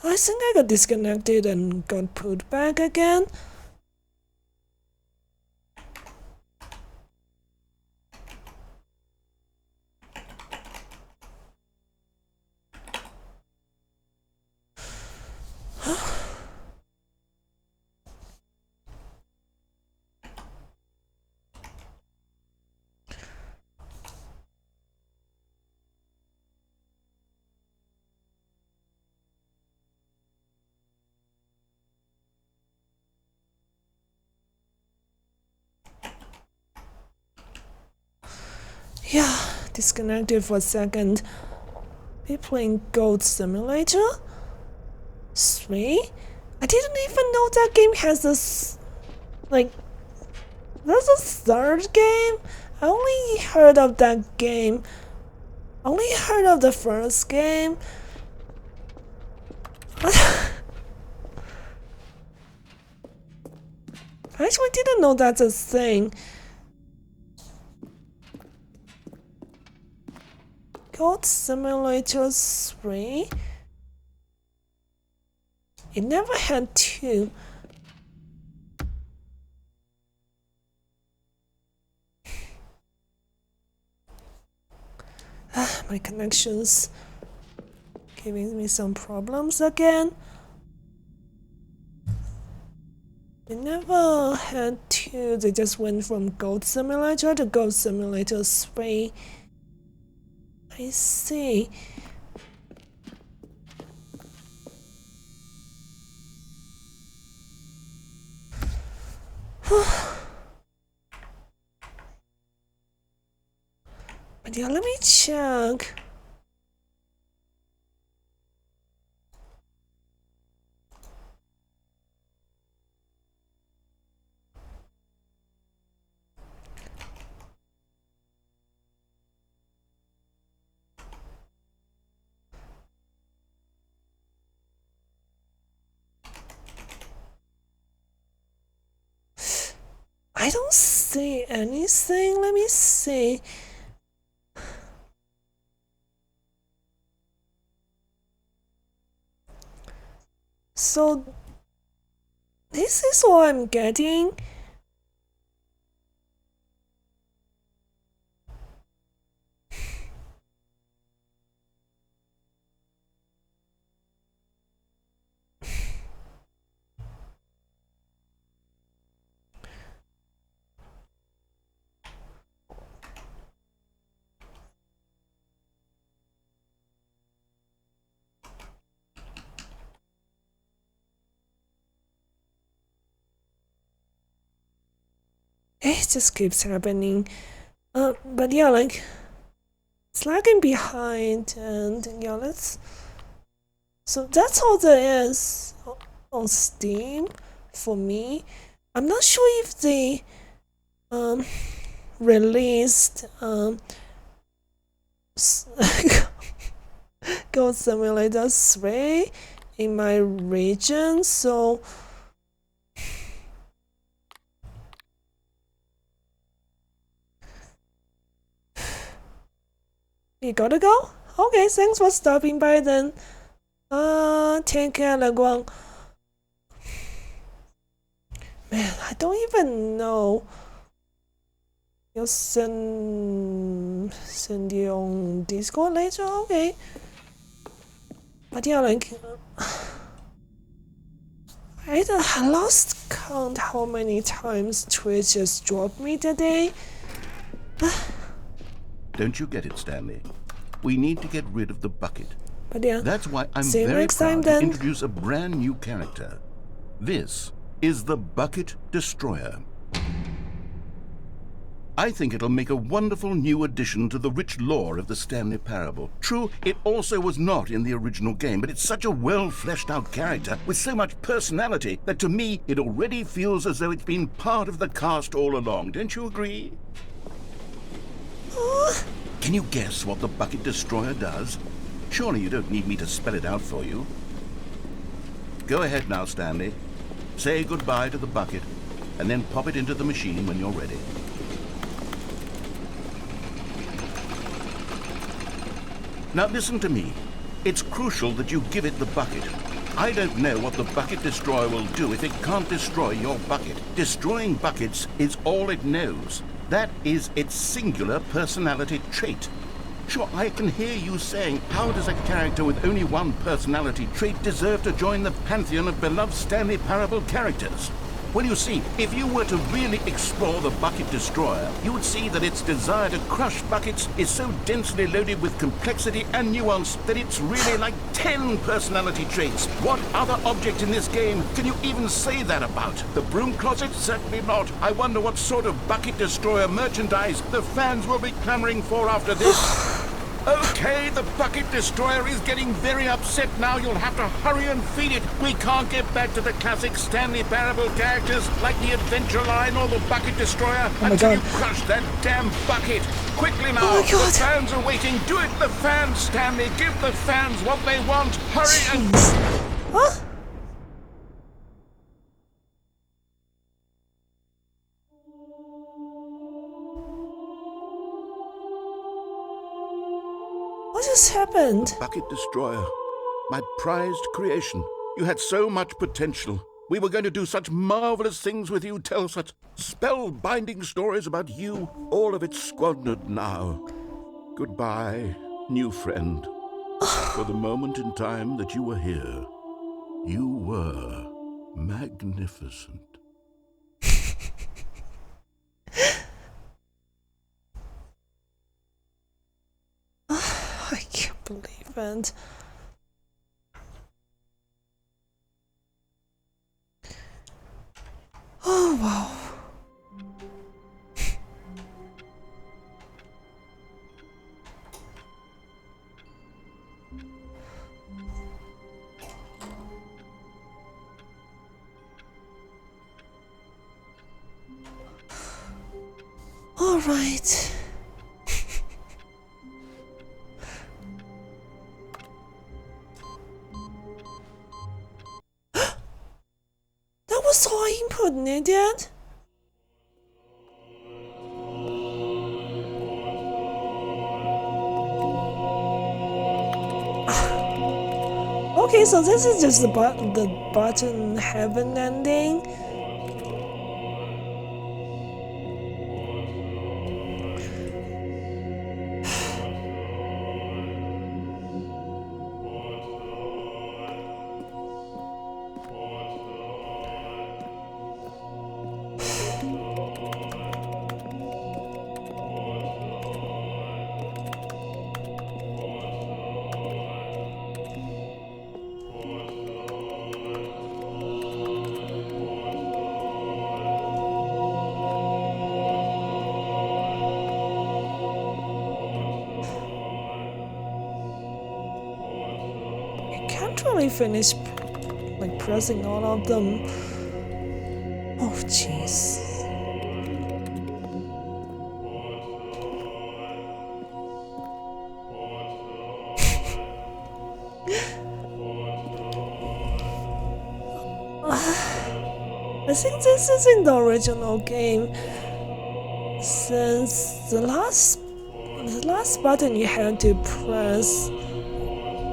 I think I got disconnected and got put back again. Yeah, disconnected for a second. Be playing Goat Simulator 3? I didn't even know that game has this. Like, there's a third game? I only heard of that game. Only heard of the first game. I actually didn't know that's a thing. Goat Simulator 3? It never had 2. My connection's giving me some problems again. They never had 2, they just went from Goat Simulator to Goat Simulator 3. I see. But yeah, let me check. I don't see anything. Let me see. So this is what I'm getting. It just keeps happening. But yeah, like, it's lagging behind, and yeah, let's. So that's all there is on Steam for me. I'm not sure if they released Goat Simulator 3 in my region, so you gotta go? Okay, thanks for stopping by then. Take care, Leguang. Man, I don't even know. You'll send you on Discord later? Okay. But yeah, like, I lost count how many times Twitch just dropped me today. Don't you get it, Stanley? We need to get rid of the bucket. But yeah, that's why I'm see you very next time proud to then. introduce a brand new character. This is the Bucket Destroyer. I think it'll make a wonderful new addition to the rich lore of the Stanley Parable. True, it also was not in the original game, but it's such a well-fleshed-out character with so much personality that to me, it already feels as though it's been part of the cast all along. Don't you agree? Can you guess what the Bucket Destroyer does? Surely you don't need me to spell it out for you. Go ahead now, Stanley. Say goodbye to the bucket, and then pop it into the machine when you're ready. Now listen to me. It's crucial that you give it the bucket. I don't know what the Bucket Destroyer will do if it can't destroy your bucket. Destroying buckets is all it knows. That is its singular personality trait. Sure, I can hear you saying, how does a character with only one personality trait deserve to join the pantheon of beloved Stanley Parable characters? Well, you see, if you were to really explore the Bucket Destroyer, you would see that its desire to crush buckets is so densely loaded with complexity and nuance that it's really like 10 personality traits. What other object in this game can you even say that about? The broom closet? Certainly not. I wonder what sort of Bucket Destroyer merchandise the fans will be clamoring for after this. Okay, the Bucket Destroyer is getting very upset now. You'll have to hurry and feed it. We can't get back to the classic Stanley Parable characters like the Adventure Line or the Bucket Destroyer until you crush that damn bucket. Quickly now, the fans are waiting. Do it, the fans, Stanley. Give the fans what they want. Hurry and... Huh? What just happened? Bucket Destroyer, my prized creation. You had so much potential. We were going to do such marvelous things with you, tell such spellbinding stories about you. All of it squandered now. Goodbye, new friend. For the moment in time that you were here, you were magnificent. I can't believe it. Oh, wow. All right. That was all input needed. Okay, so this is just the button heaven ending. Can't really finish like pressing all of them. Oh jeez. I think this is in the original game, since the last button you had to press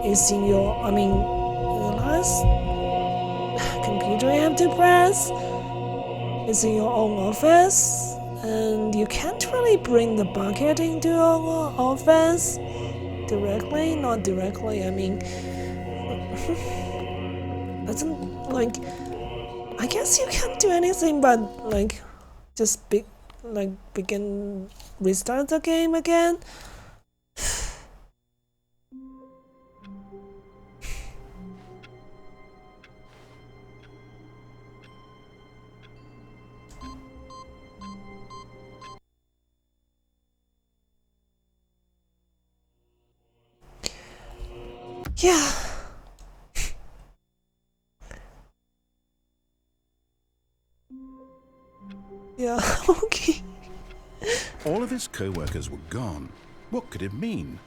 is in your, the last computer you have to press is in your own office, and you can't really bring the bucket into your own office directly, not directly, doesn't, like, I guess you can't do anything but, like, just begin, restart the game again. Yeah. Yeah, okay. All of his co-workers were gone. What could it mean?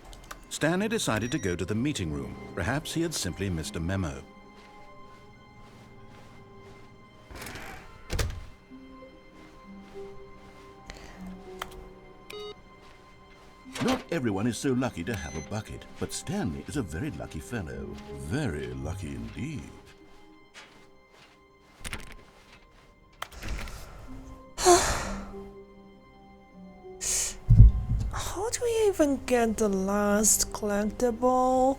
Stanley decided to go to the meeting room. Perhaps he had simply missed a memo. Not everyone is so lucky to have a bucket, but Stanley is a very lucky fellow. Very lucky indeed. How do we even get the last collectible?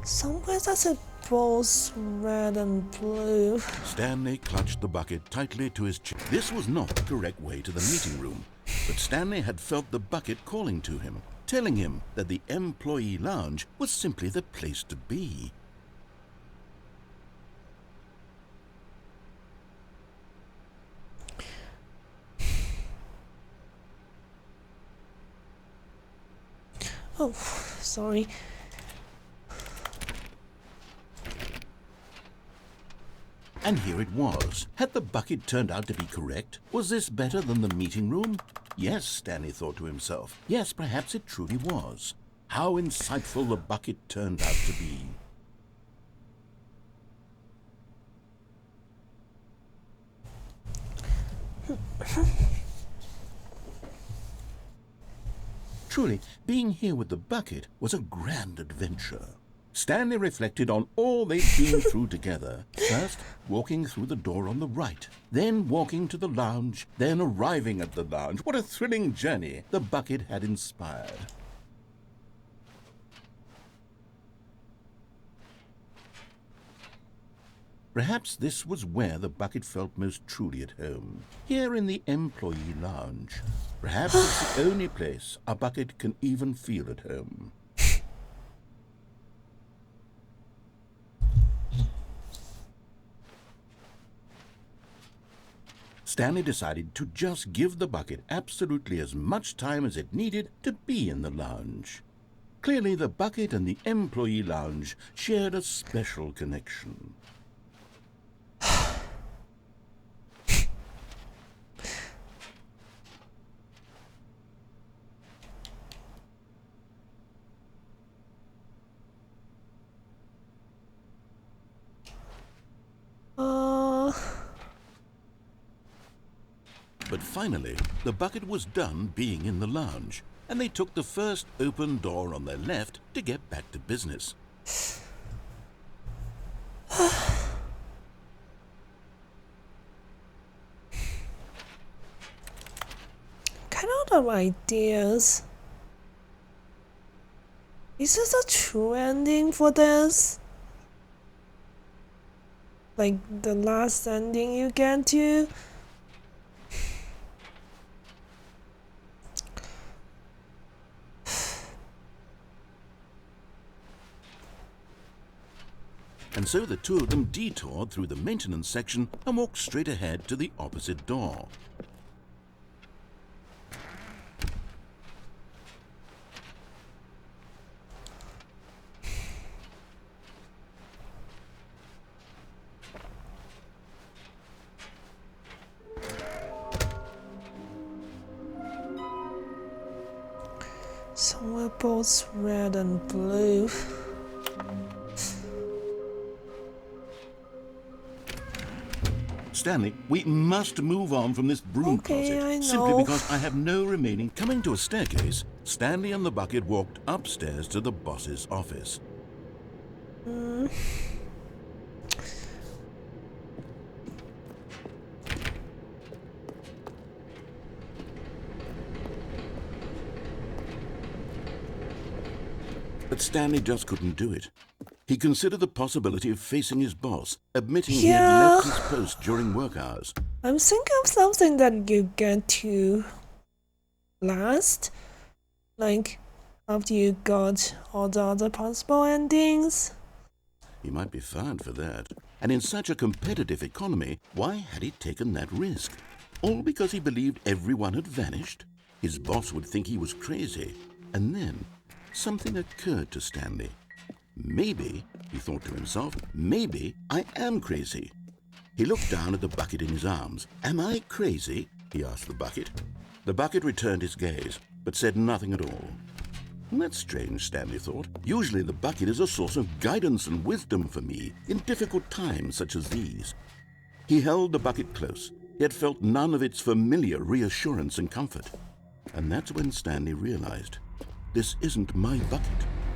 Somewhere that's both red and blue. Stanley clutched the bucket tightly to his chest. This was not the correct way to the meeting room, but Stanley had felt the bucket calling to him, telling him that the employee lounge was simply the place to be. Oh, sorry. And here it was. Had the bucket turned out to be correct? Was this better than the meeting room? Yes, Stanley thought to himself. Yes, perhaps it truly was. How insightful the bucket turned out to be. Truly, being here with the bucket was a grand adventure. Stanley reflected on all they'd been through together. First, walking through the door on the right, then walking to the lounge, then arriving at the lounge. What a thrilling journey the bucket had inspired. Perhaps this was where the bucket felt most truly at home, here in the employee lounge. Perhaps it's the only place a bucket can even feel at home. Stanley decided to just give the bucket absolutely as much time as it needed to be in the lounge. Clearly, the bucket and the employee lounge shared a special connection. But finally, the bucket was done being in the lounge, and they took the first open door on their left to get back to business. Kind of ideas. Is this a true ending for this? Like the last ending you get to? And so the two of them detoured through the maintenance section and walked straight ahead to the opposite door. Somewhere both red and blue. Stanley, we must move on from this broom closet, I know. simply because I have no remaining. Coming to a staircase, Stanley and the bucket walked upstairs to the boss's office. But Stanley just couldn't do it. He considered the possibility of facing his boss, admitting he had left his post during work hours. I'm thinking of something that you get to last, like after you got all the other possible endings. He might be fired for that. And in such a competitive economy, why had he taken that risk? All because he believed everyone had vanished? His boss would think he was crazy. And then something occurred to Stanley. Maybe, he thought to himself, maybe I am crazy. He looked down at the bucket in his arms. Am I crazy? He asked the bucket. The bucket returned his gaze, but said nothing at all. That's strange, Stanley thought. Usually the bucket is a source of guidance and wisdom for me in difficult times such as these. He held the bucket close, yet felt none of its familiar reassurance and comfort. And that's when Stanley realized, this isn't my bucket.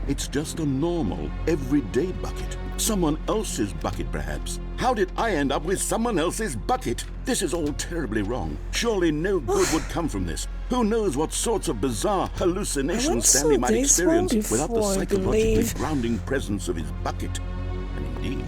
It's just a normal, everyday bucket. Someone else's bucket, perhaps. How did I end up with someone else's bucket? This is all terribly wrong. Surely no good would come from this. Who knows what sorts of bizarre hallucinations Stanley might experience without the psychologically grounding presence of his bucket. And indeed,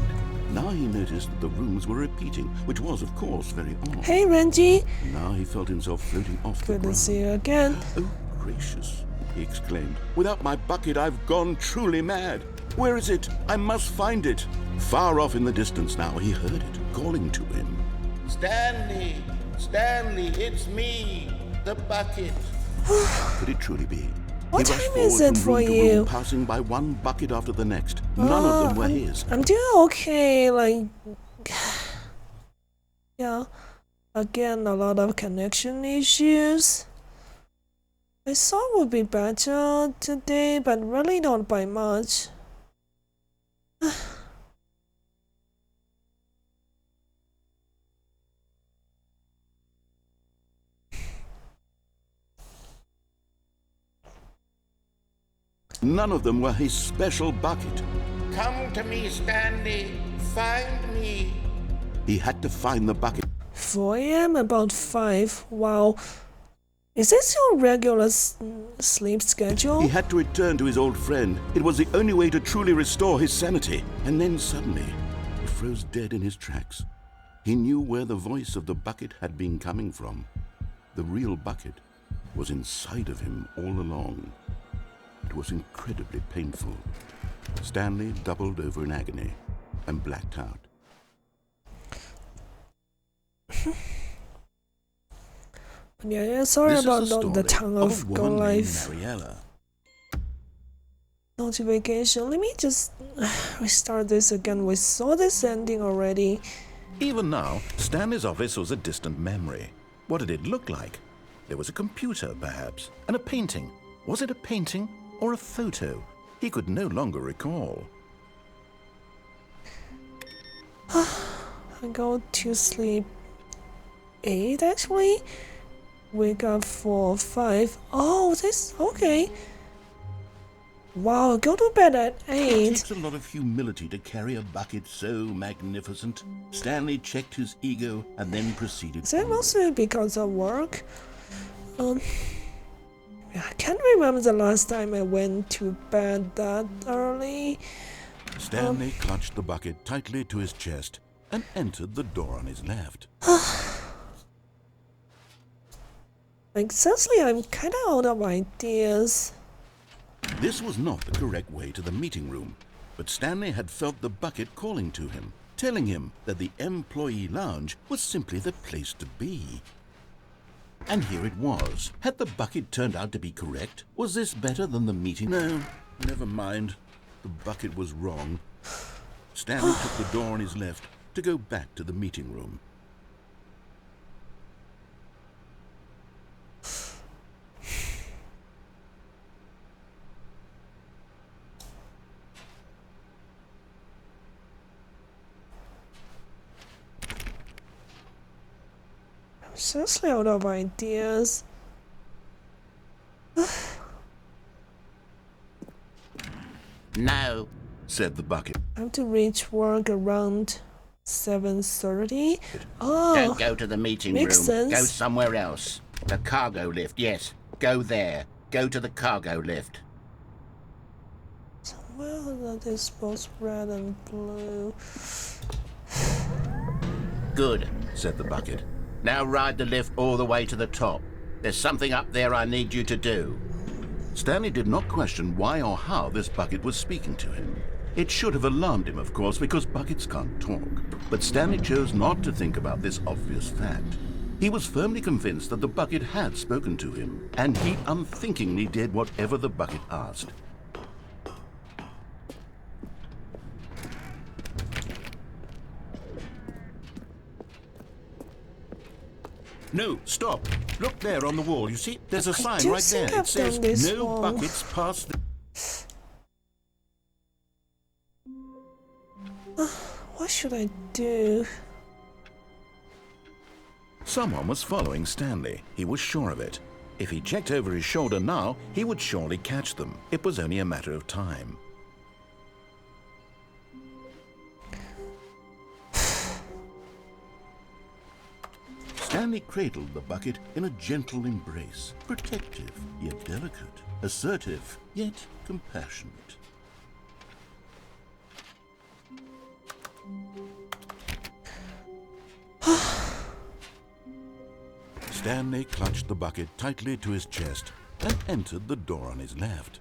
now he noticed that the rooms were repeating, which was, of course, very odd. Hey, Renji. Now he felt himself floating off the ground. Good to see you again. Oh, gracious, he exclaimed. Without my bucket, I've gone truly mad. Where is it? I must find it. Far off in the distance now, he heard it, calling to him. Stanley! Stanley, it's me, the bucket. Could it truly be? What He rushed time is forward it from for room to you? room, passing by one bucket after the next. None of them were his. I'm doing okay, like... Yeah. Again, a lot of connection issues. I thought it would be better today, but really not by much. None of them were his special bucket. Come to me, Stanley. Find me. He had to find the bucket. 4 a.m. about 5. Wow. Is this your regular sleep schedule? He had to return to his old friend. It was the only way to truly restore his sanity. And then suddenly, he froze dead in his tracks. He knew where the voice of the bucket had been coming from. The real bucket was inside of him all along. It was incredibly painful. Stanley doubled over in agony and blacked out. Yeah, sorry This about is the the tongue of a Go woman named Life Mariella. notification. Let me just restart this again. We saw this ending already. Even now, Stanley's office was a distant memory. What did it look like? There was a computer, perhaps, and a painting. Was it a painting or a photo? He could no longer recall. I go to sleep 8 actually. Wake up for 5. Oh, this okay. Wow, go to bed at It 8. takes a lot of humility to carry a bucket so magnificent. Stanley checked his ego and then proceeded. Is that mostly because of work? I can't remember the last time I went to bed that early. Stanley clutched the bucket tightly to his chest and entered the door on his left. Like, seriously, I'm kinda out of ideas. This was not the correct way to the meeting room, but Stanley had felt the bucket calling to him, telling him that the employee lounge was simply the place to be. And here it was. Had the bucket turned out to be correct? Was this better than the meeting? No, never mind. The bucket was wrong. Stanley took the door on his left to go back to the meeting room. I'm seriously out of ideas. No. Said the bucket. I have to reach work around 7:30. Oh, Don't go to the meeting room. makes sense. Go somewhere else. The cargo lift, yes. Go there. Go to the cargo lift. well, that is both red and blue. Good. Said the bucket. Now ride the lift all the way to the top. There's something up there I need you to do. Stanley did not question why or how this bucket was speaking to him. It should have alarmed him, of course, because buckets can't talk. But Stanley chose not to think about this obvious fact. He was firmly convinced that the bucket had spoken to him, and he unthinkingly did whatever the bucket asked. No, stop. Look there on the wall. You see, there's a sign do right there. think It I've says, done this no wrong. buckets past the... What should I do? Someone was following Stanley. He was sure of it. If he checked over his shoulder now, he would surely catch them. It was only a matter of time. Stanley cradled the bucket in a gentle embrace, protective yet delicate, assertive yet compassionate. Stanley clutched the bucket tightly to his chest and entered the door on his left.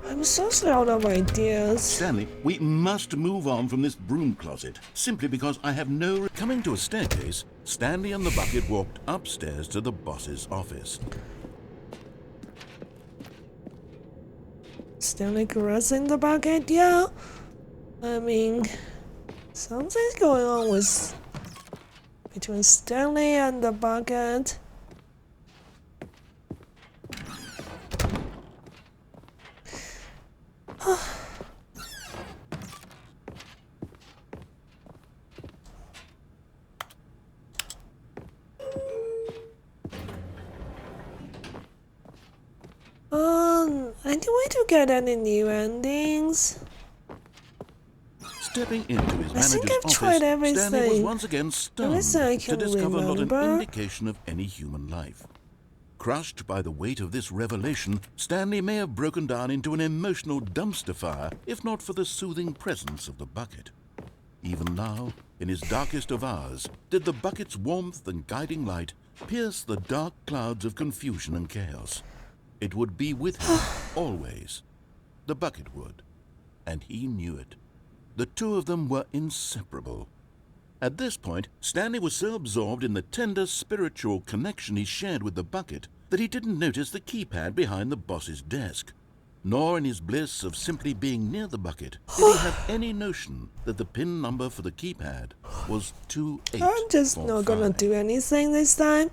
I'm so out of ideas. Stanley, we must move on from this broom closet, simply because I have no... Coming to a staircase, Stanley and the bucket walked upstairs to the boss's office. Stanley caressing the bucket, yeah. I mean, something's going on with between Stanley and the bucket. Any way to get any new endings? Stepping into his I manager's think I've office, tried Stanley was everything. once again stunned Everything I to can discover not an remember. indication of any human life. Crushed by the weight of this revelation, Stanley may have broken down into an emotional dumpster fire if not for the soothing presence of the bucket. Even now, in his darkest of hours, did the bucket's warmth and guiding light pierce the dark clouds of confusion and chaos. It would be with him, always. The bucket would. And he knew it. The two of them were inseparable. At this point, Stanley was so absorbed in the tender spiritual connection he shared with the bucket that he didn't notice the keypad behind the boss's desk. Nor in his bliss of simply being near the bucket did he have any notion that the PIN number for the keypad was 2845. I'm just not gonna do anything this time.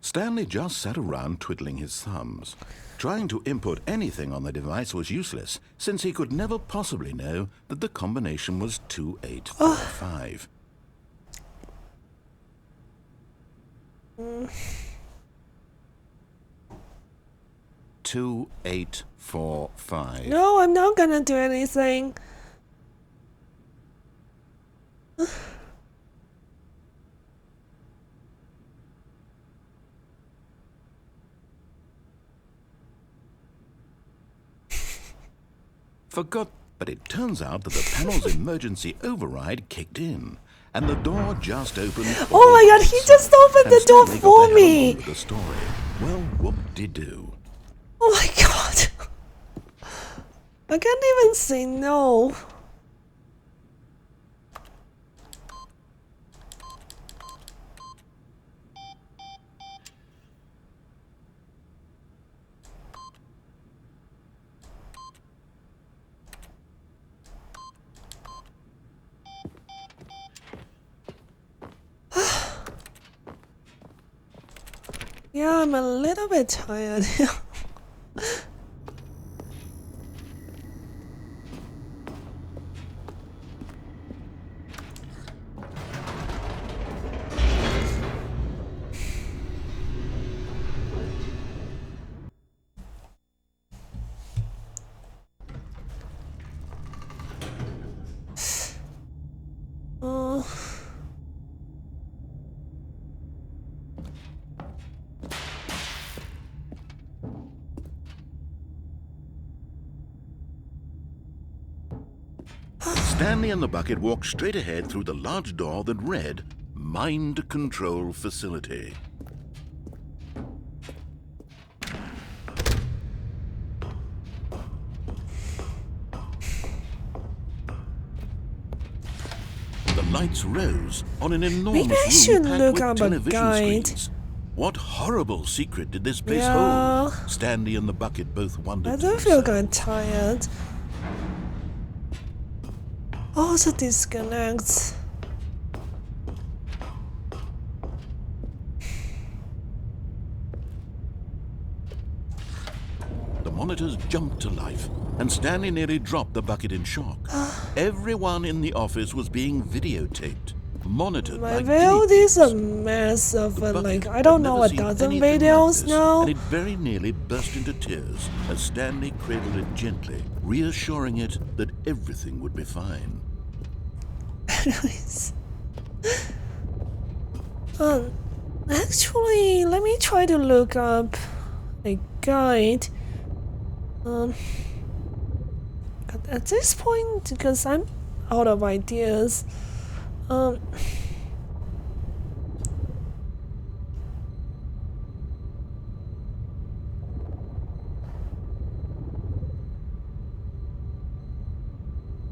Stanley just sat around twiddling his thumbs. Trying to input anything on the device was useless, since he could never possibly know that the combination was 2845. 2845. No, I'm not gonna do anything. Forgot, but it turns out that the panel's emergency override kicked in, and the door just opened. Oh my god, he just opened the door Stanley got for the hell me! on with the story. Well, whoop-de-doo. Oh my god! I can't even say no. Yeah, I'm a little bit tired. Stanley and the bucket walked straight ahead through the large door that read, Mind Control Facility. The lights rose on an enormous Maybe I room should packed look with up a television guide. screens. What horrible secret did this place Yeah. hold? Stanley and the bucket both wondered. I to don't feel themselves. kind of tired. Also disconnects. monitors jumped to life, and Stanley nearly dropped the bucket in shock. Everyone in the office was being videotaped, monitored My like build guinea is a pigs. mess of The bucket I don't had know, never a seen dozen anything videos like this, now. and it very nearly burst into tears as Stanley cradled it gently, reassuring it that everything would be fine. Actually, let me try to look up a guide. At this point, because I'm out of ideas,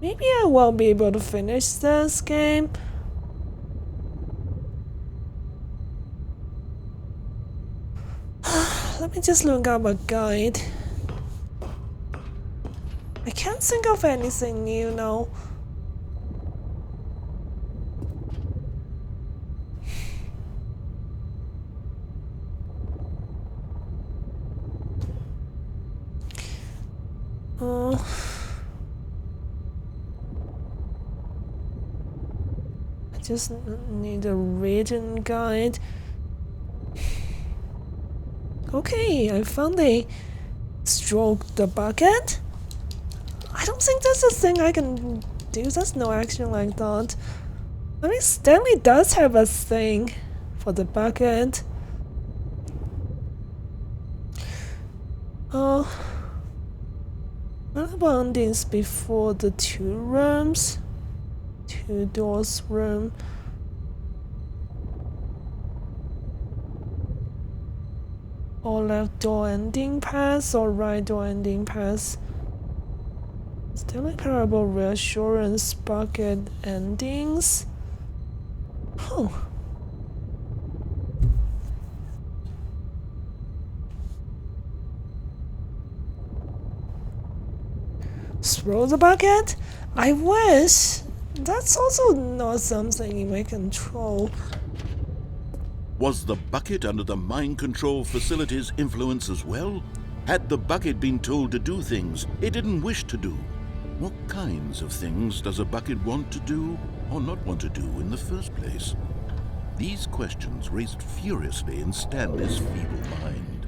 maybe I won't be able to finish this game. Let me just look up a guide. I can't think of anything new now. I just need a written guide. Okay, I found a stroke the bucket. I don't think that's a thing I can do. There's no action like that. I mean, Stanley does have a thing for the bucket. What about this before the two rooms? Two doors room. Or left door ending pass or right door ending pass. Stanley Parable reassurance bucket endings. Huh. Throw the bucket? I wish. That's also not something in my control. Was the bucket under the mind control facility's influence as well? Had the bucket been told to do things it didn't wish to do? What kinds of things does a bucket want to do or not want to do in the first place? These questions raced furiously in Stanley's feeble mind.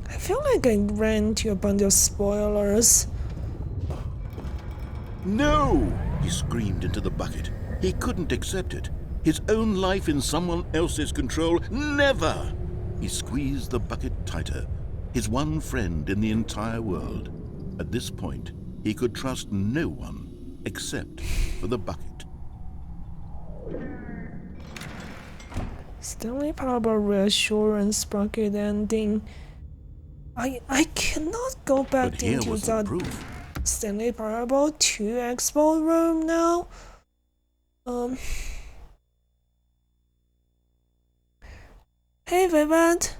I feel like I ran into a bunch of spoilers. No! He screamed into the bucket. He couldn't accept it. His own life in someone else's control? Never! He squeezed the bucket tighter. His one friend in the entire world. At this point, he could trust no one except for the bucket. Stanley Parable reassurance bucket ending. I cannot go back But here into was the that proof. Stanley Parable 2 expo room now. Hey Vivant.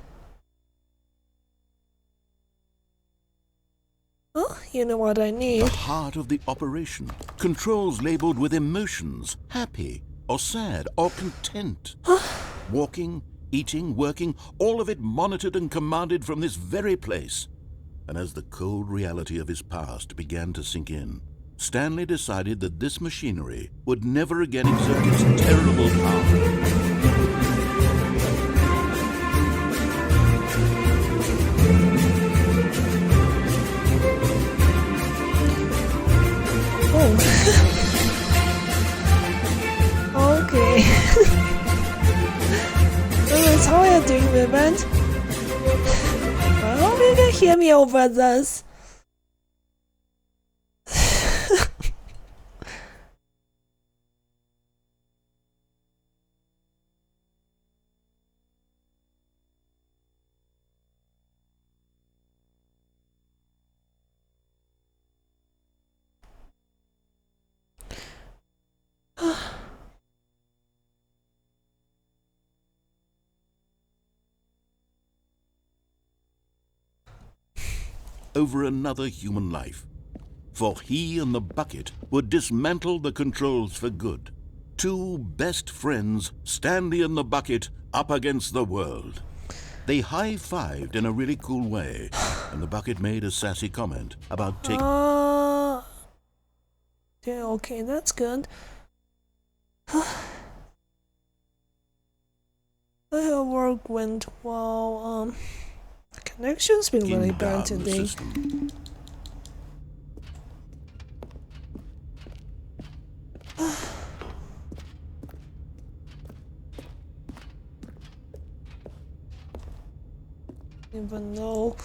Oh, you know what I need. The heart of the operation. Controls labeled with emotions. Happy or sad or content. Walking, eating, working, all of it monitored and commanded from this very place. And as the cold reality of his past began to sink in, Stanley decided that this machinery would never again exert its terrible power. Okay. So that's how you're doing, Vivant. I hope you can hear me over this. over another human life. For he and the bucket would dismantle the controls for good. Two best friends, Stanley and the bucket, up against the world. They high-fived in a really cool way, and the bucket made a sassy comment about taking... Yeah, okay, that's good. The work went well. The connection's been really bad today. Even though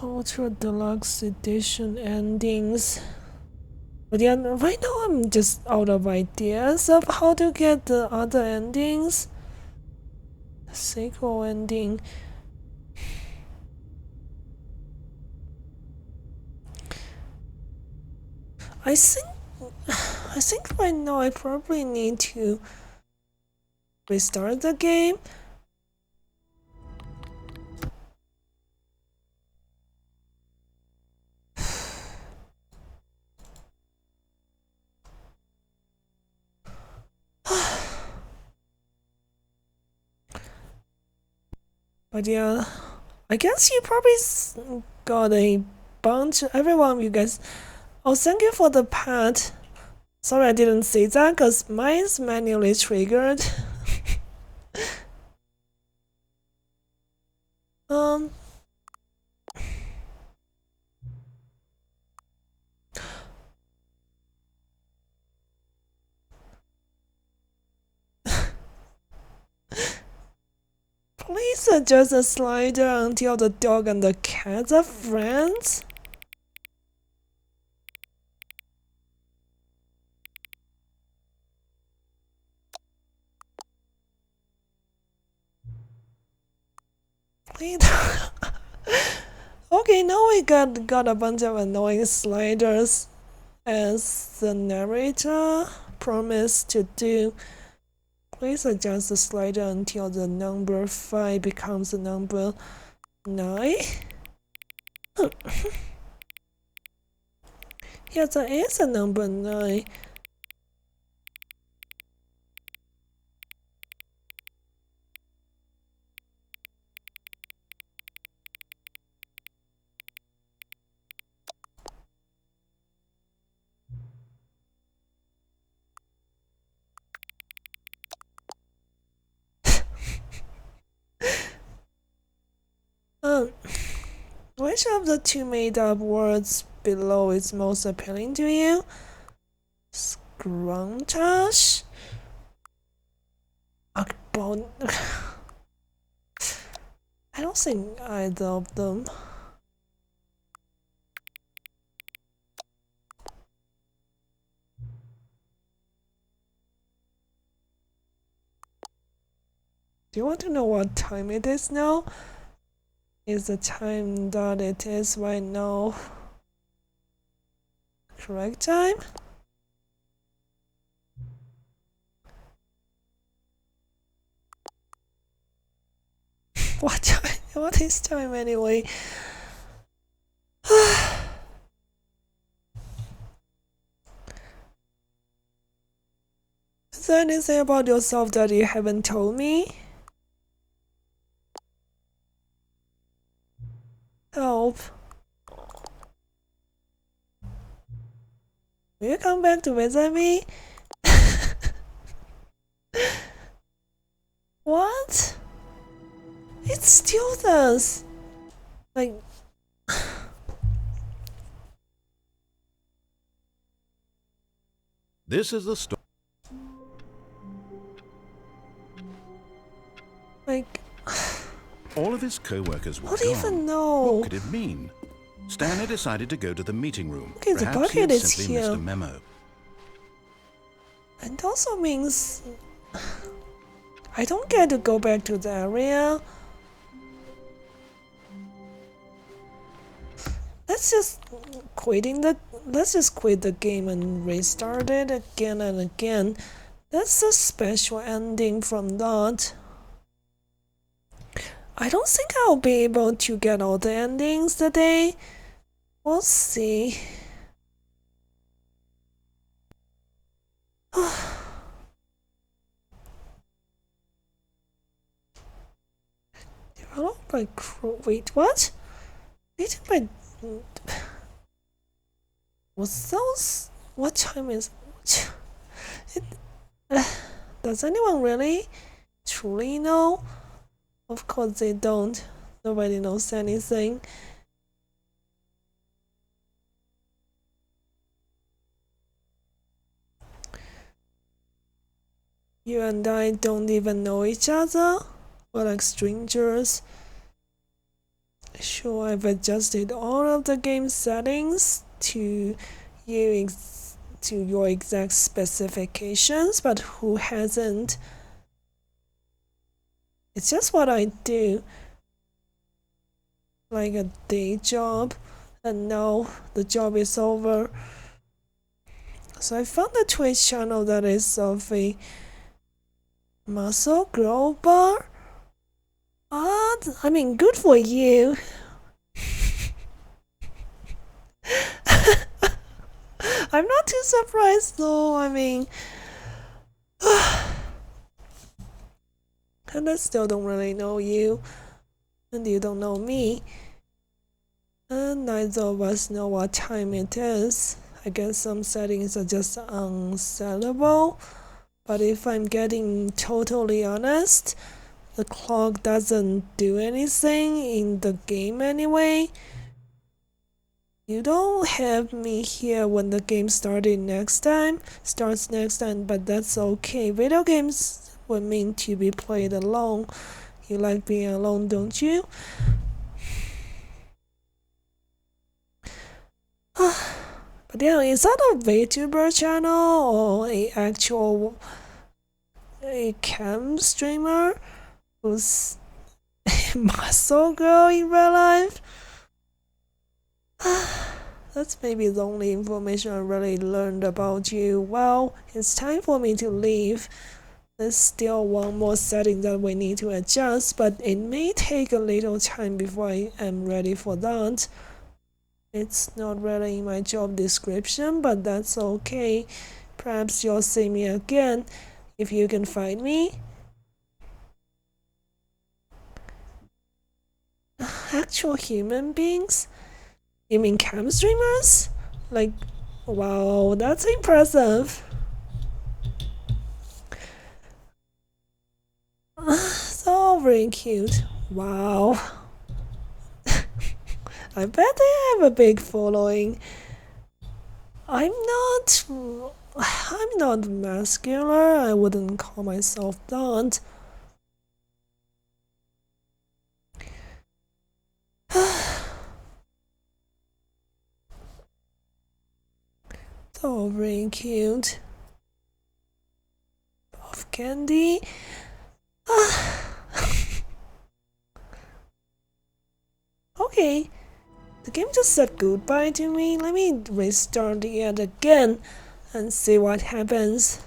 Ultra Deluxe Edition endings. But yeah, right now I'm just out of ideas of how to get the other endings. The sequel ending. I think right now I probably need to restart the game. But yeah, I guess you probably got a bunch. Every one of you guys. Oh, thank you for the pet. Sorry I didn't say that because mine's manually triggered. Please adjust the slider until the dog and the cat are friends. Okay, now we got a bunch of annoying sliders as the narrator promised to do. Please adjust the slider until the number 5 becomes the number 9. Yes, there is a number 9. Which of the two made-up words below is most appealing to you? Scruntash? I don't think either of them. Do you want to know what time it is now? Is the time that it is right now correct time? What time? What is time anyway? Is there anything about yourself that you haven't told me? Help. Will you come back to visit me? What? It still does. Like... This is the story. Like... All of his co-workers were I gone. don't even know. What could it mean? Stanley decided to go to the meeting room. Okay, the Perhaps he had bucket is simply missed here. a memo. It also means I don't get to go back to the area. Let's just quit the game and restart it again and again. That's a special ending from that. I don't think I'll be able to get all the endings today. We'll see. Developed by wait, what? Written by was those? What time is it? Does anyone really truly know? Of course they don't. Nobody knows anything. You and I don't even know each other. We're like strangers. Sure, I've adjusted all of the game settings to your exact specifications, but who hasn't? It's just what I do, like a day job, and now the job is over. So I found a Twitch channel that is of a muscle grow bar. I mean, good for you. I'm not too surprised though, I mean, and I still don't really know you, and you don't know me, and neither of us know what time it is. I guess some settings are just unsettable, but if I'm getting totally honest, the clock doesn't do anything in the game anyway. You don't have me here when the game starts next time, but that's okay. Video games were meant to be played alone. You like being alone, don't you? But yeah, is that a VTuber channel or a cam streamer who's a muscle girl in real life? That's maybe the only information I really learned about you. Well, it's time for me to leave. There's still one more setting that we need to adjust, but it may take a little time before I am ready for that. It's not really in my job description, but that's okay. Perhaps you'll see me again if you can find me. Actual human beings? You mean cam streamers? Like, wow, that's impressive. So very cute. Wow. I bet they have a big following. I'm not muscular. I wouldn't call myself that. So very cute. Puff candy. Okay, the game just said goodbye to me. Let me restart it again and see what happens.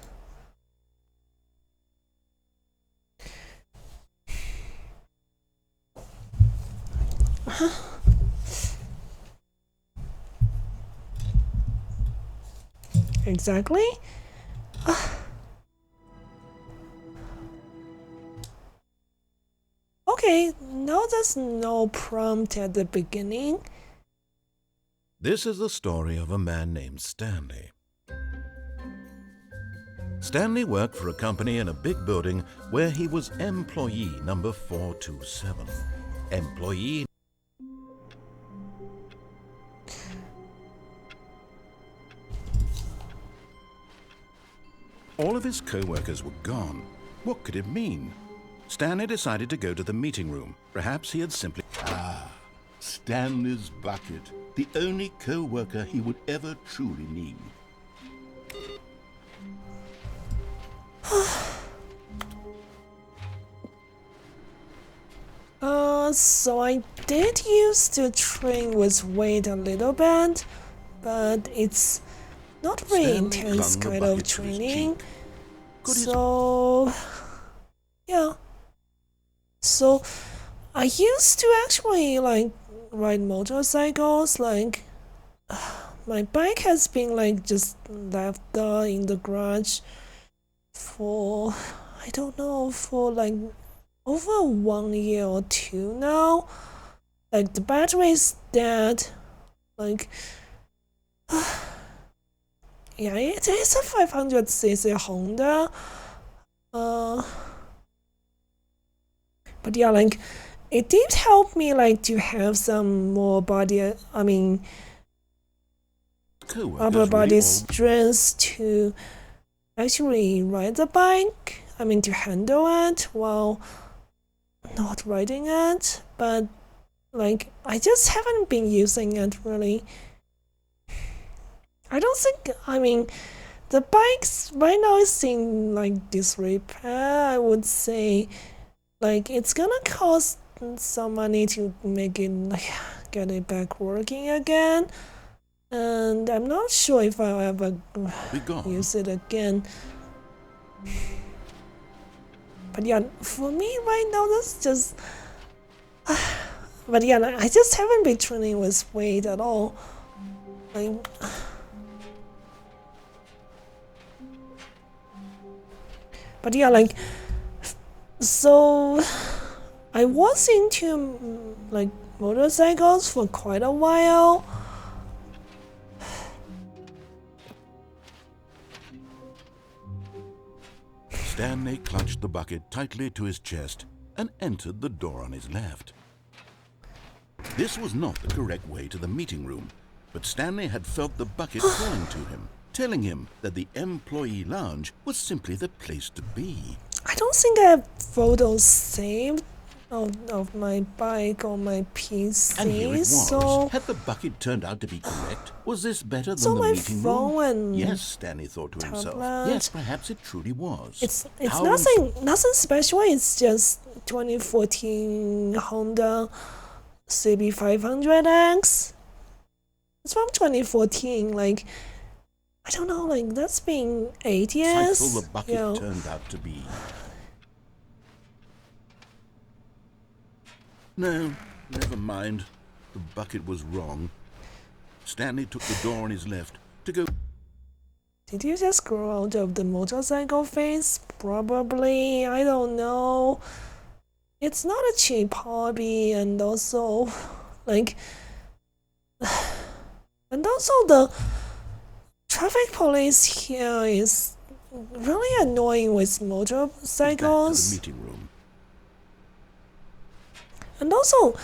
Exactly. Okay, now there's no prompt at the beginning. This is the story of a man named Stanley. Stanley worked for a company in a big building where he was employee number 427. Employee. All of his co-workers were gone. What could it mean? Stanley decided to go to the meeting room. Perhaps he had simply... Stanley's bucket, the only co-worker he would ever truly need. Yeah, so I did used to train with weight a little bit, but it's not very Stanley intense clung the kind of bucket to his training. cheek. Could his- So, yeah. So, I used to actually like ride motorcycles. Like, my bike has been like just left in the garage for, I don't know, for like over 1 year or two now. Like, the battery is dead. Like, yeah, it is a 500cc Honda. But yeah, like, it did help me like to have some more body, I mean, Co-workers upper really body all strength to actually ride the bike. I mean, to handle it while not riding it. But like, I just haven't been using it really. I don't think, I mean, the bikes right now is in like disrepair. I would say like it's gonna cost some money to make it like get it back working again, and I'm not sure if I'll ever be gone. use it again. But yeah, for me right now that's just but yeah, I just haven't been training with weight at all. Like, but yeah, like, so I was into like motorcycles for quite a while. Stanley clutched the bucket tightly to his chest and entered the door on his left. This was not the correct way to the meeting room, but Stanley had felt the bucket calling to him, telling him that the employee lounge was simply the place to be. I don't think I have photos saved of my bike on my PC. And here it was. So Had the bucket turned out to be correct? Was this better than So the my meeting phone room? and Yes, Stanley thought to himself. tablet. Yes, perhaps it truly was. it's How nothing special. It's just 2014 Honda CB500X. It's from 2014. Like, I don't know. Like, that's been 8 years. insightful the bucket Yeah. turned out to be. No, never mind. The bucket was wrong. Stanley took the door on his left to go. Did you just grow out of the motorcycle phase? Probably. I don't know. It's not a cheap hobby, and also, like, and also the traffic police here is really annoying with Back to the motorcycles. meeting room. And also,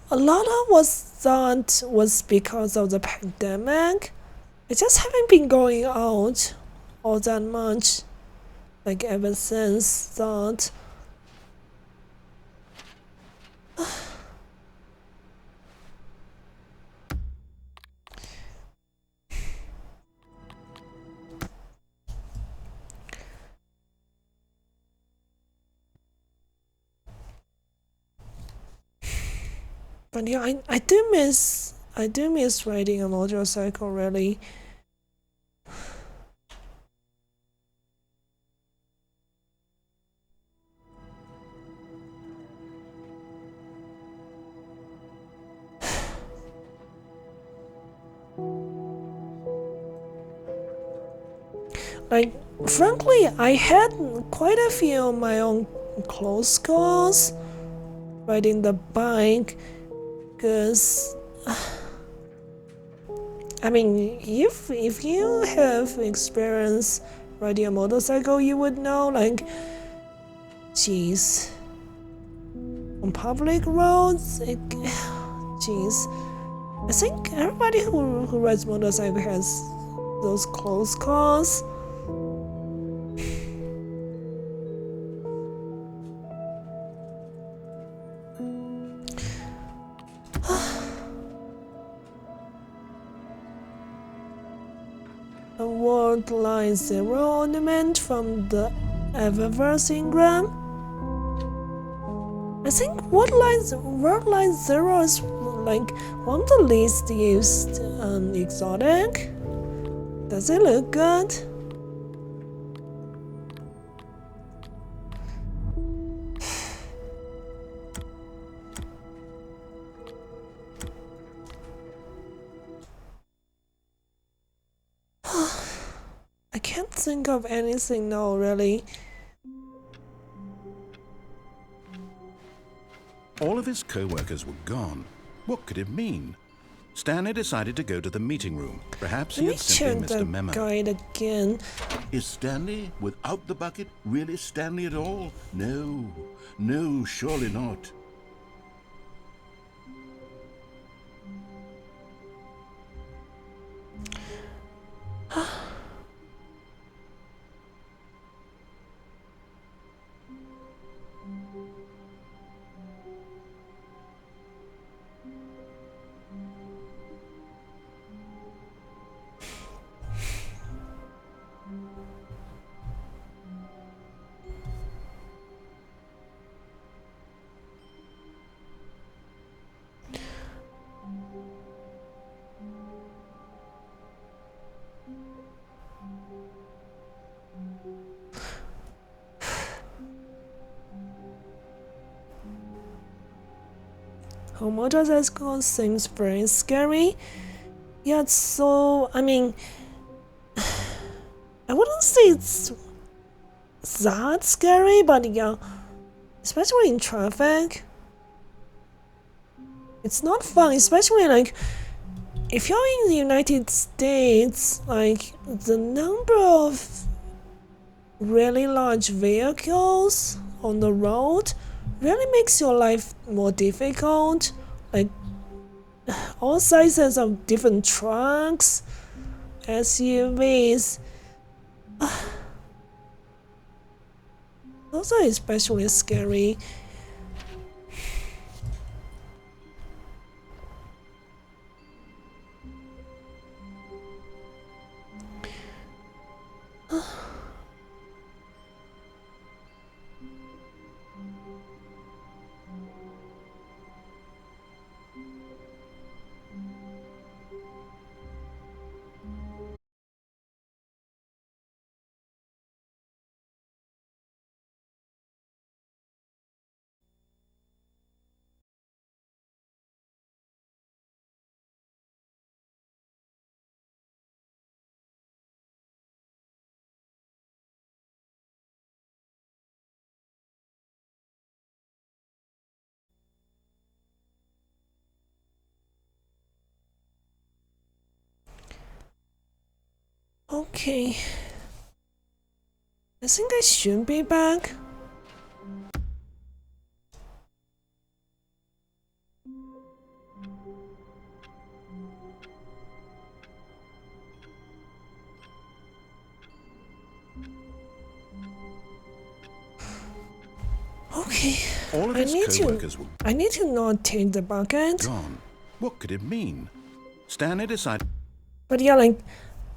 a lot of what that was because of the pandemic. I just haven't been going out all that much, like ever since that. But yeah, I do miss riding a motorcycle really. Like, frankly, I had quite a few of my own close calls riding the bike, because I mean, if you have experience riding a motorcycle, you would know, like, geez, on public roads, geez, I think everybody who rides motorcycle has those close calls. A word line 0 ornament from the Eververse Ingram. I think word line 0 is like one of the least used exotic. Does it look good? I can't think of anything now, really. All of his co-workers were gone. What could it mean? Stanley decided to go to the meeting room. Perhaps he Let me had simply check missed a the memo. guide again. Is Stanley without the bucket really Stanley at all? No, no, surely not. Homogeneous code seems very scary. Yeah, so I mean, I wouldn't say it's that scary, but yeah, especially in traffic, it's not fun. Especially like if you're in the United States, like the number of really large vehicles on the road really makes your life more difficult. Like all sizes of different trucks, SUVs. Those are especially scary. Okay. I think I should be back. Okay. All of his co-workers were I need to not take the bucket. gone. What could it mean? Stanley decided. But yeah, like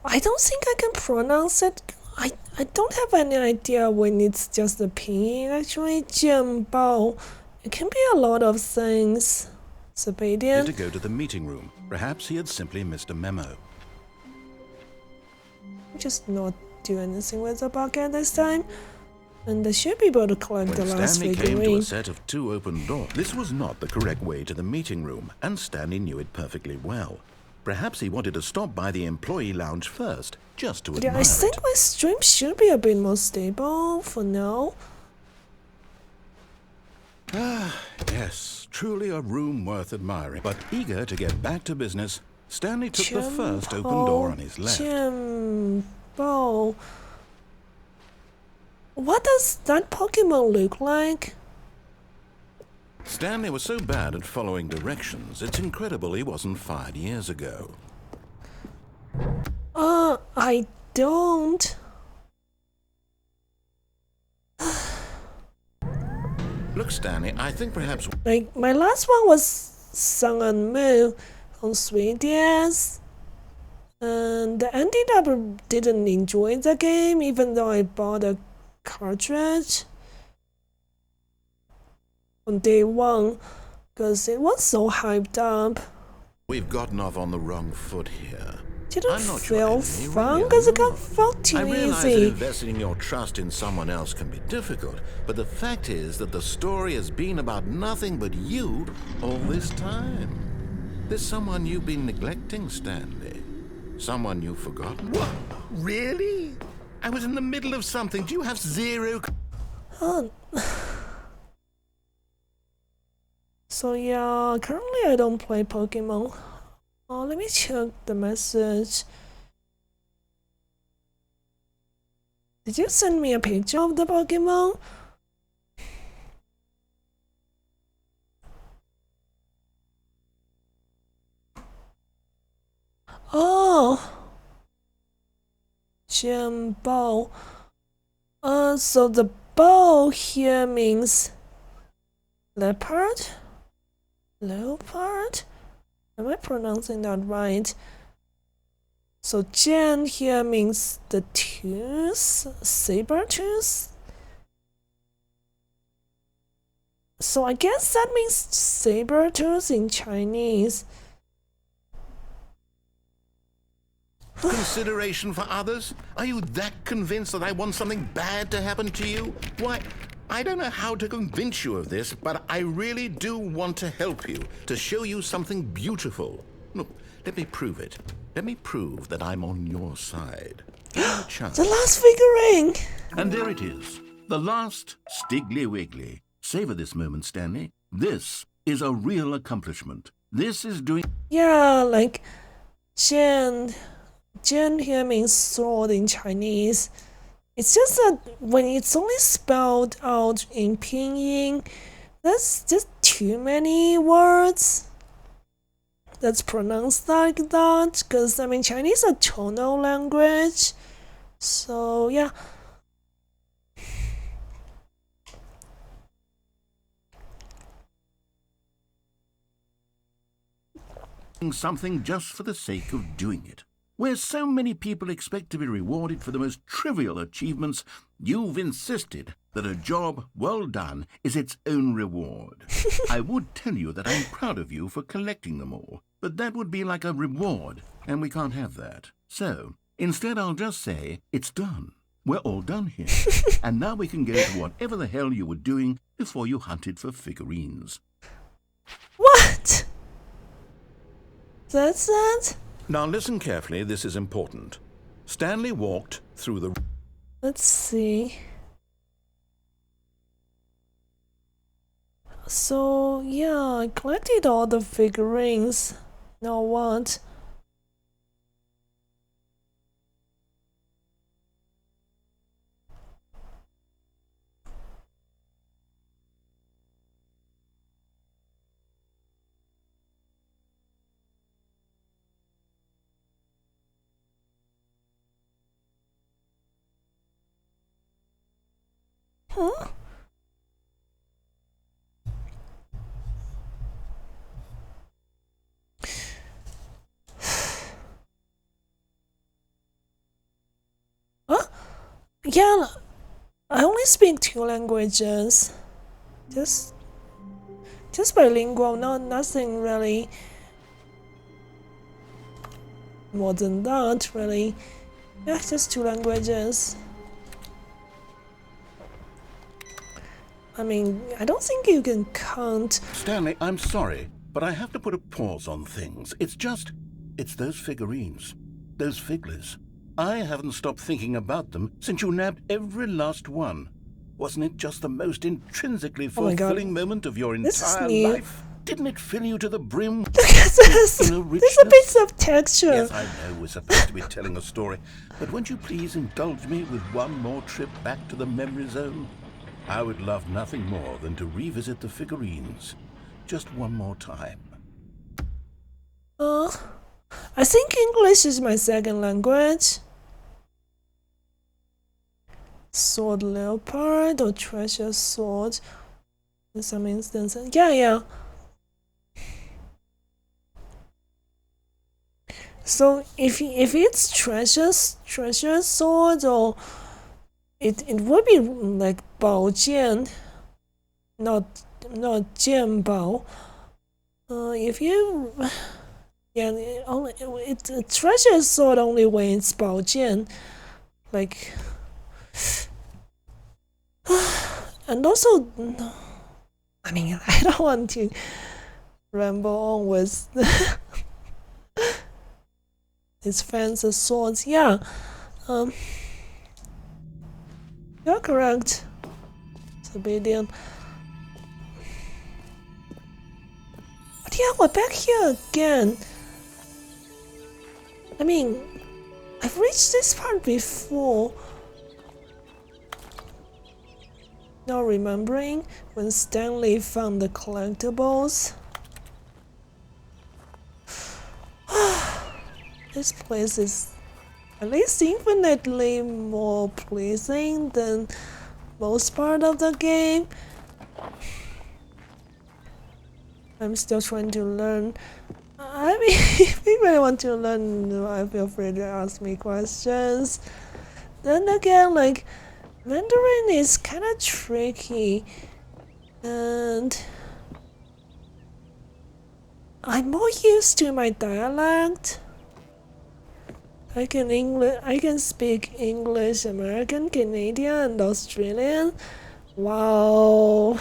I don't think I can pronounce it. I don't have any idea when it's just a pinyin. Actually, 煎包. It can be a lot of things. Sabadian. To go to the meeting room. Perhaps he had simply missed a memo. Just not do anything with the bucket this time. And I should be able to collect When the last Stanley came to a figurine. set of 2 open doors, this was not the correct way to the meeting room, and Stanley knew it perfectly well. Perhaps he wanted to stop by the employee lounge first, just to admire Yeah, I think it. my stream should be a bit more stable for now. Yes, truly a room worth admiring. But eager to get back to business, Stanley took the first open door on his left. 煎包. What does that Pokemon look like? Stanley was so bad at following directions, it's incredible he wasn't fired years ago. I don't. Look, Stanley, I think perhaps... Like, my last one was Sun and Moon on 3DS. And I ended up didn't enjoy the game, even though I bought a cartridge. on day one, because it was so hyped up. We've gotten off on the wrong foot here. Didn't I'm not your feel enemy, fun really, because it I'm got felt too I realize that easy. investing your trust in someone else can be difficult, but the fact is that the story has been about nothing but you all this time. There's someone you've been neglecting, Stanley. Someone you've forgotten. What? Really? I was in the middle of something. Do you have zero... Oh. So yeah, currently I don't play Pokemon. Oh, let me check the message. Did you send me a picture of the Pokemon? Oh, Jianbao. So the bow here means leopard? Leopard? Am I pronouncing that right? So Jian here means the tooth, saber tooth. So I guess that means saber tooth in Chinese. Consideration for others? Are you that convinced that I want something bad to happen to you? Why, I don't know how to convince you of this, but I really do want to help you, to show you something beautiful. Look, let me prove it. Let me prove that I'm on your side. Give me a chance. The last figurine! And there it is, the last Stiggly Wiggly. Savor this moment, Stanley. This is a real accomplishment. This is doing... Yeah, like Jian. Jian here means sword in Chinese. It's just that when it's only spelled out in pinyin, that's just too many words that's pronounced like that. Because, I mean, Chinese is a tonal language. So, yeah. something just for the sake of doing it. Where so many people expect to be rewarded for the most trivial achievements, you've insisted that a job well done is its own reward. I would tell you that I'm proud of you for collecting them all, but that would be like a reward, and we can't have that. So, instead I'll just say, it's done. We're all done here. And now we can go to whatever the hell you were doing before you hunted for figurines. What? That's that? Now listen carefully, this is important. Stanley walked through the... Let's see. So, yeah, I collected all the figurines. Now what? Huh? Huh? Yeah, I only speak 2 languages. Just bilingual, nothing really more than that, really. Yeah, just 2 languages. I mean, I don't think you can count. Stanley, I'm sorry, but I have to put a pause on things. It's those figurines, those figglers. I haven't stopped thinking about them since you nabbed every last one. Wasn't it just the most intrinsically fulfilling moment of your entire life? Didn't it fill you to the brim? Look at this! There's a bit of texture. Yes, I know we're supposed to be telling a story, but won't you please indulge me with one more trip back to the memory zone? I would love nothing more than to revisit the figurines. Just one more time. I think English is my second language. Sword leopard or treasure sword in some instances. Yeah. So if it's treasure sword, or it would be like 宝剑, not not 鉴宝. If you, yeah, a treasure sword only when it's 宝剑, like, and also, I mean, I don't want to ramble on with his fancy swords. Yeah, you're correct, Civilian. But yeah, we're back here again. I mean, I've reached this part before. Now remembering when Stanley found the collectibles. This place is at least infinitely more pleasing than most part of the game. I'm still trying to learn. I mean, if you really want to learn, feel free to ask me questions. Then again, like, Mandarin is kind of tricky, and I'm more used to my dialect. I can speak English, American, Canadian, and Australian. Wow.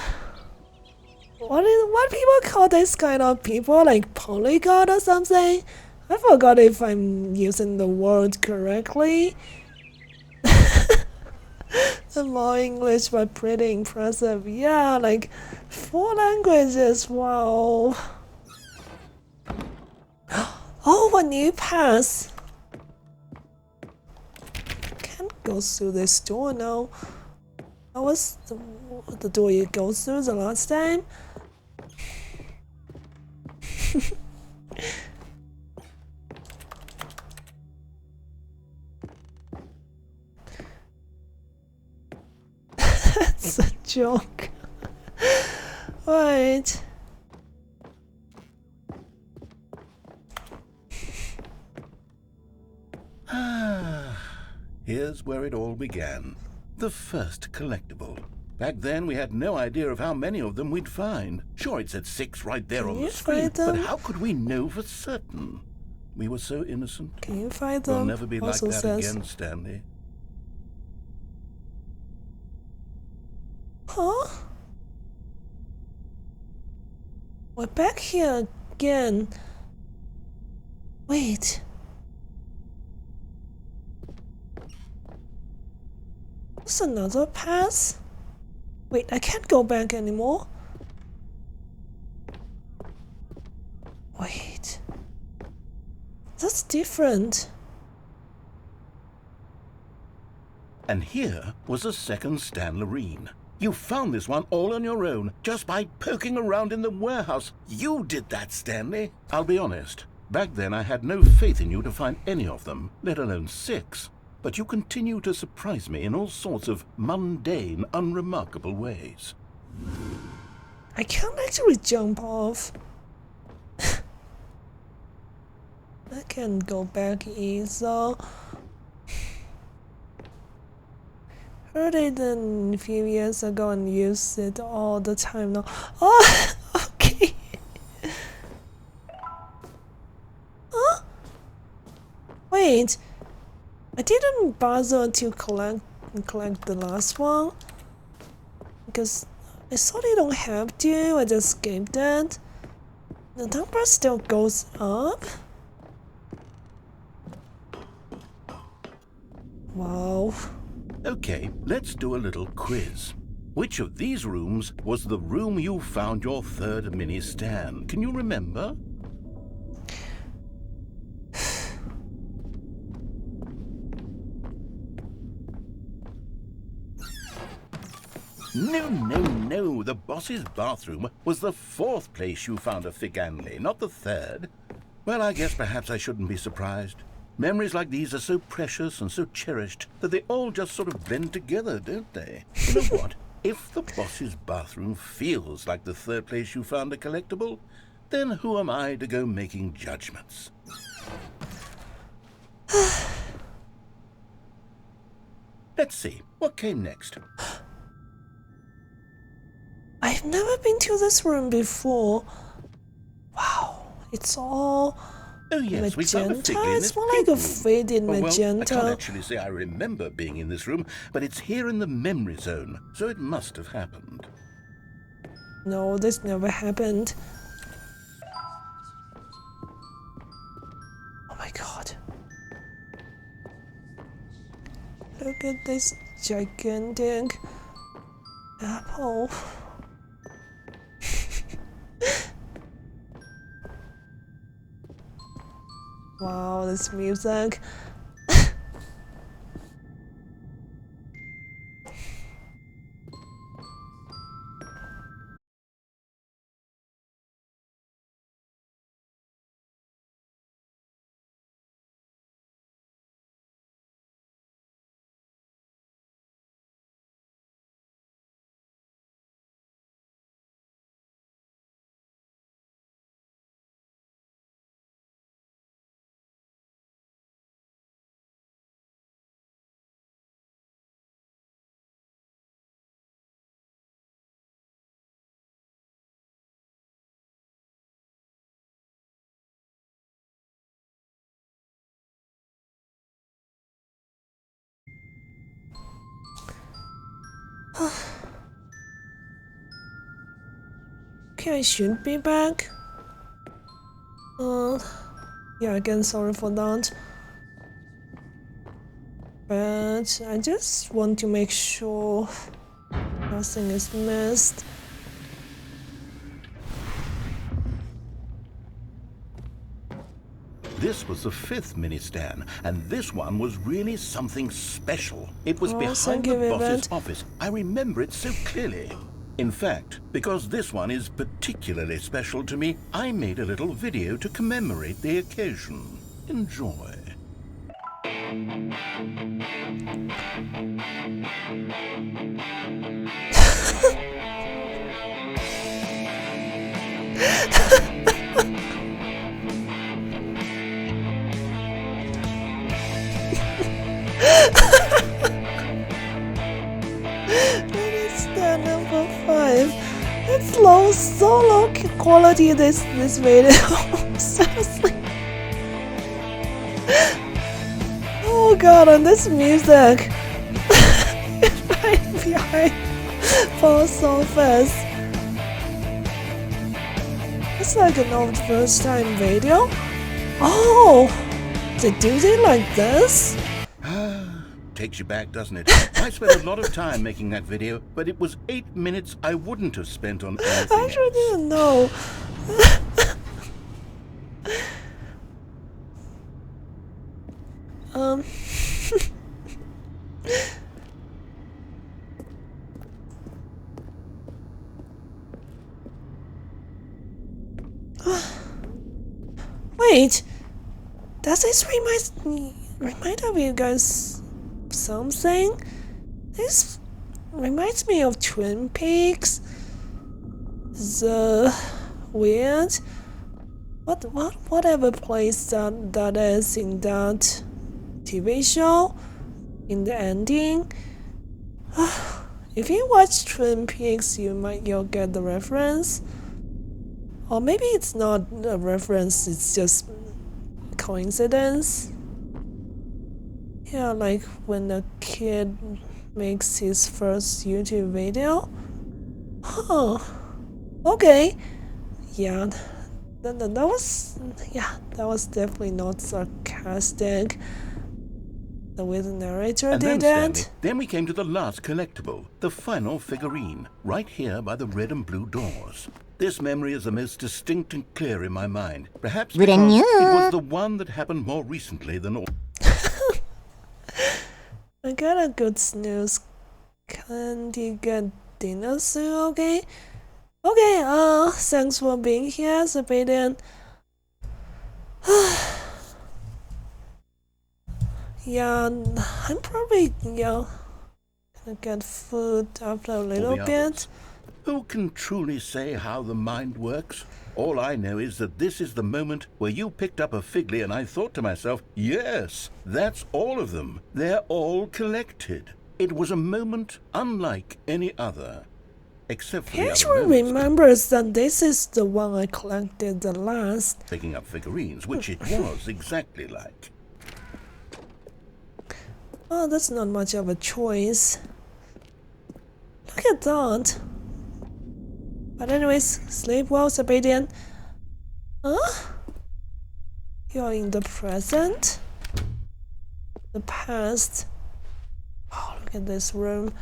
What people call this kind of people, like polyglot or something? I forgot if I'm using the word correctly. More English, but pretty impressive. Yeah, like 4 languages. Wow. Oh, a new pass. Can't go through this door now. That was the door you go through the last time. That's a joke. Right. Here's where it all began. The first collectible. Back then, we had no idea of how many of them we'd find. Sure, it said 6 right there on the screen, but how could we know for certain? We were so innocent. Can you find them? We'll never be like Also that says, again, Stanley. huh? We're back here again. Wait. There's another pass? Wait, I can't go back anymore. Wait. That's different. And here was a second Stan Loreen. You found this one all on your own, just by poking around in the warehouse. You did that, Stanley. I'll be honest. Back then I had no faith in you to find any of them, let alone 6. But you continue to surprise me in all sorts of mundane, unremarkable ways. I can't actually jump off. I can go back either. Heard it a few years ago and used it all the time now. Oh, okay. Huh? Wait. I didn't bother to collect the last one because I thought I don't have to. I just skipped that. The number still goes up. Wow. Okay, let's do a little quiz. Which of these rooms was the room you found your third mini Stan? Can you remember? No. The boss's bathroom was the 4th place you found a Figanley, not the 3rd. Well, I guess perhaps I shouldn't be surprised. Memories like these are so precious and so cherished that they all just sort of blend together, don't they? You know what? If the boss's bathroom feels like the 3rd place you found a collectible, then who am I to go making judgments? Let's see, what came next? I've I've never been to this room before. Wow, it's all Oh yes, we found a magenta. figure in It's this more pink like a room. faded Well, I magenta. can't actually say I remember being in this room, but it's here in the memory zone, so it must have happened. No, this never happened. Oh my god. Look at this gigantic apple. Wow, this music. Okay, I should be back. Yeah, again, sorry for that. But I just want to make sure nothing is missed. This was the 5th mini-stand, and this one was really something special. It was Oh, behind thank the you, boss's Vivint. office. I remember it so clearly. In fact, because this one is particularly special to me, I made a little video to commemorate the occasion. Enjoy. That is the number 5. It's low, so low quality this video. Seriously. Oh god, and this music right behind Paul's office. It's like an old first time video. Oh, they do it like this? Takes you back, doesn't it? I spent a lot of time making that video, but it was 8 minutes I wouldn't have spent on anything I actually didn't know. Wait, does this remind of you guys something? This reminds me of Twin Peaks. The weird, whatever place that is in that TV show, in the ending. If you watch Twin Peaks, you'll get the reference. Or maybe it's not a reference, it's just coincidence. Yeah, like when a kid makes his first YouTube video. Huh. Okay. Yeah. That was definitely not sarcastic. The way the narrator And did then, that. Stanley, then we came to the last collectible, the final figurine, right here by the red and blue doors. This memory is the most distinct and clear in my mind, perhaps because it was the one that happened more recently than all. I got a good snooze. Can't you get dinner soon, okay? Okay, thanks for being here, Sabadian. Yeah, I'm probably, gonna get food after a little bit. Who can truly say how the mind works? All I know is that this is the moment where you picked up a Figley and I thought to myself, yes, that's all of them. They're all collected. It was a moment unlike any other. Except for He the actually other moments. remembers that this is the one I collected the last. Picking up figurines, which it was exactly like. Oh, that's not much of a choice. Look at that. But anyways, sleep well, Sabadian. Huh? You're in the present? The past? Oh, look at this room.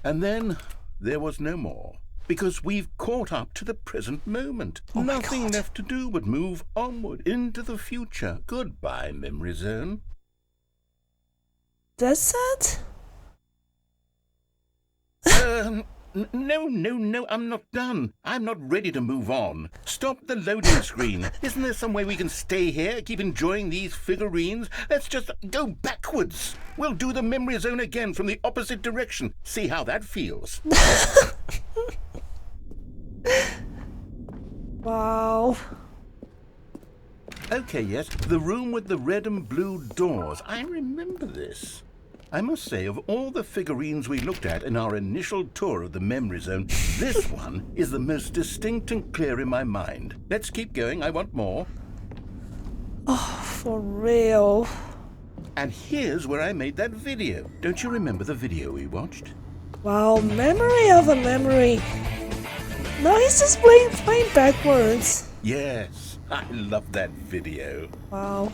And then there was no more. Because we've caught up to the present moment. Oh my Nothing God. left to do but move onward into the future. Goodbye, Memory Zone. That's it? No, I'm not done. I'm not ready to move on. Stop the loading screen. Isn't there some way we can stay here, keep enjoying these figurines? Let's just go backwards. We'll do the Memory Zone again from the opposite direction. See how that feels. Wow. Okay, yes, the room with the red and blue doors. I remember this. I must say, of all the figurines we looked at in our initial tour of the Memory Zone, this one is the most distinct and clear in my mind. Let's keep going. I want more. Oh, for real. And here's where I made that video. Don't you remember the video we watched? Wow, memory of a memory. No, he's just playing backwards. Yes, I love that video. Wow.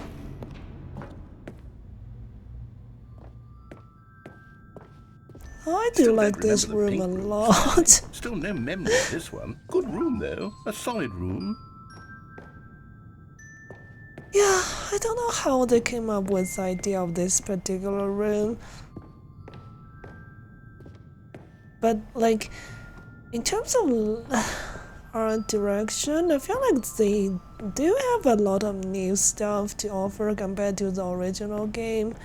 I do Still like don't this remember the room a pink room. lot. Still no memory of this one. Good room, though. A solid room. Yeah, I don't know how they came up with the idea of this particular room. But like, in terms of art direction, I feel like they do have a lot of new stuff to offer compared to the original game.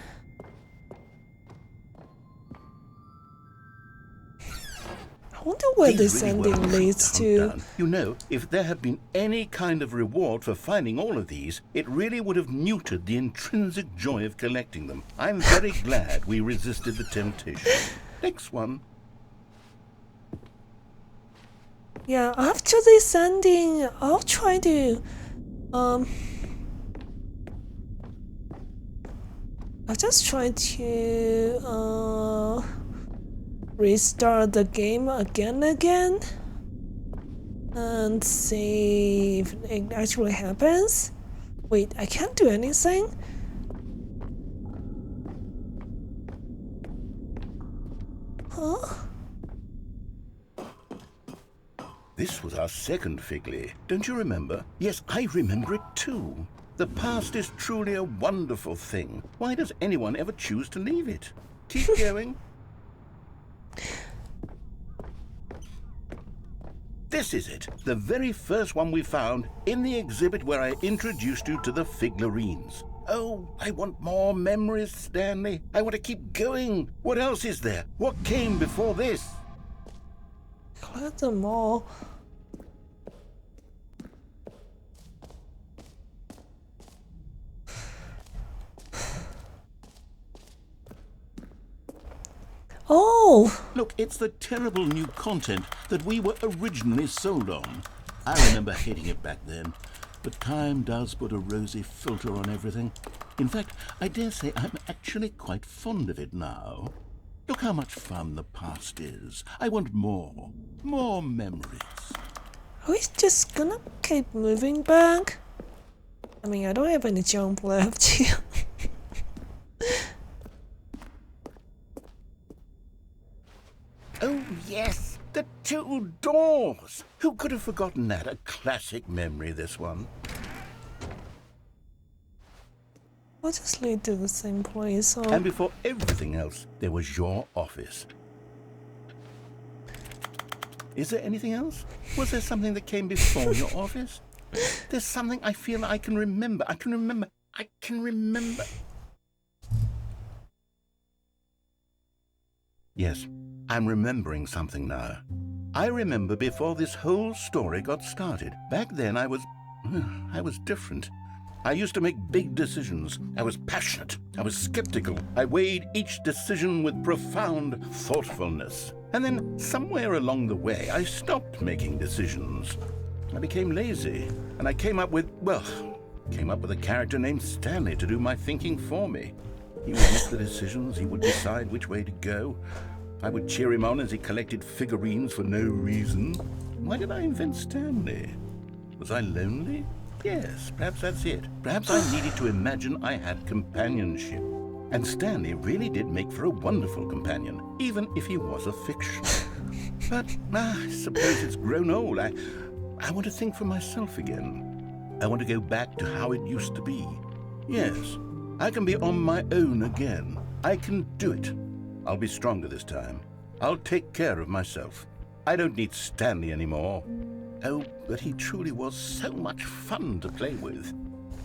I wonder where These this really were ending leads well to. done. You know, if there had been any kind of reward for finding all of these, it really would have neutered the intrinsic joy of collecting them. I'm very glad we resisted the temptation. Next one. Yeah, after this ending, I'll try to I'll just try to restart the game again and see if it actually happens. Wait, I can't do anything? Huh? This was our second Figley. Don't you remember? Yes, I remember it too. The past is truly a wonderful thing. Why does anyone ever choose to leave it? Keep going. This is it, the very first one we found in the exhibit where I introduced you to the figurines. Oh, I want more memories, Stanley. I want to keep going. What else is there? What came before this? Collect them all. Oh! Look, it's the terrible new content that we were originally sold on. I remember hating it back then, but time does put a rosy filter on everything. In fact, I dare say I'm actually quite fond of it now. Look how much fun the past is. I want more. More memories. Are we just gonna keep moving back? I mean, I don't have any jump left here. Oh, yes, the two doors. Who could have forgotten that? A classic memory, this one. I'll just lead to the same place. Oh. And before everything else, there was your office. Is there anything else? Was there something that came before your office? There's something I feel I can remember. I can remember. Yes, I'm remembering something now. I remember before this whole story got started. Back then I was different. I used to make big decisions. I was passionate. I was skeptical. I weighed each decision with profound thoughtfulness. And then somewhere along the way, I stopped making decisions. I became lazy, and I came up with a character named Stanley to do my thinking for me. He would make the decisions, he would decide which way to go. I would cheer him on as he collected figurines for no reason. Why did I invent Stanley? Was I lonely? Yes, perhaps that's it. Perhaps I needed to imagine I had companionship. And Stanley really did make for a wonderful companion, even if he was a fiction. But I suppose it's grown old. I want to think for myself again. I want to go back to how it used to be. Yes, I can be on my own again. I can do it. I'll be stronger this time. I'll take care of myself. I don't need Stanley anymore. Oh, but he truly was so much fun to play with.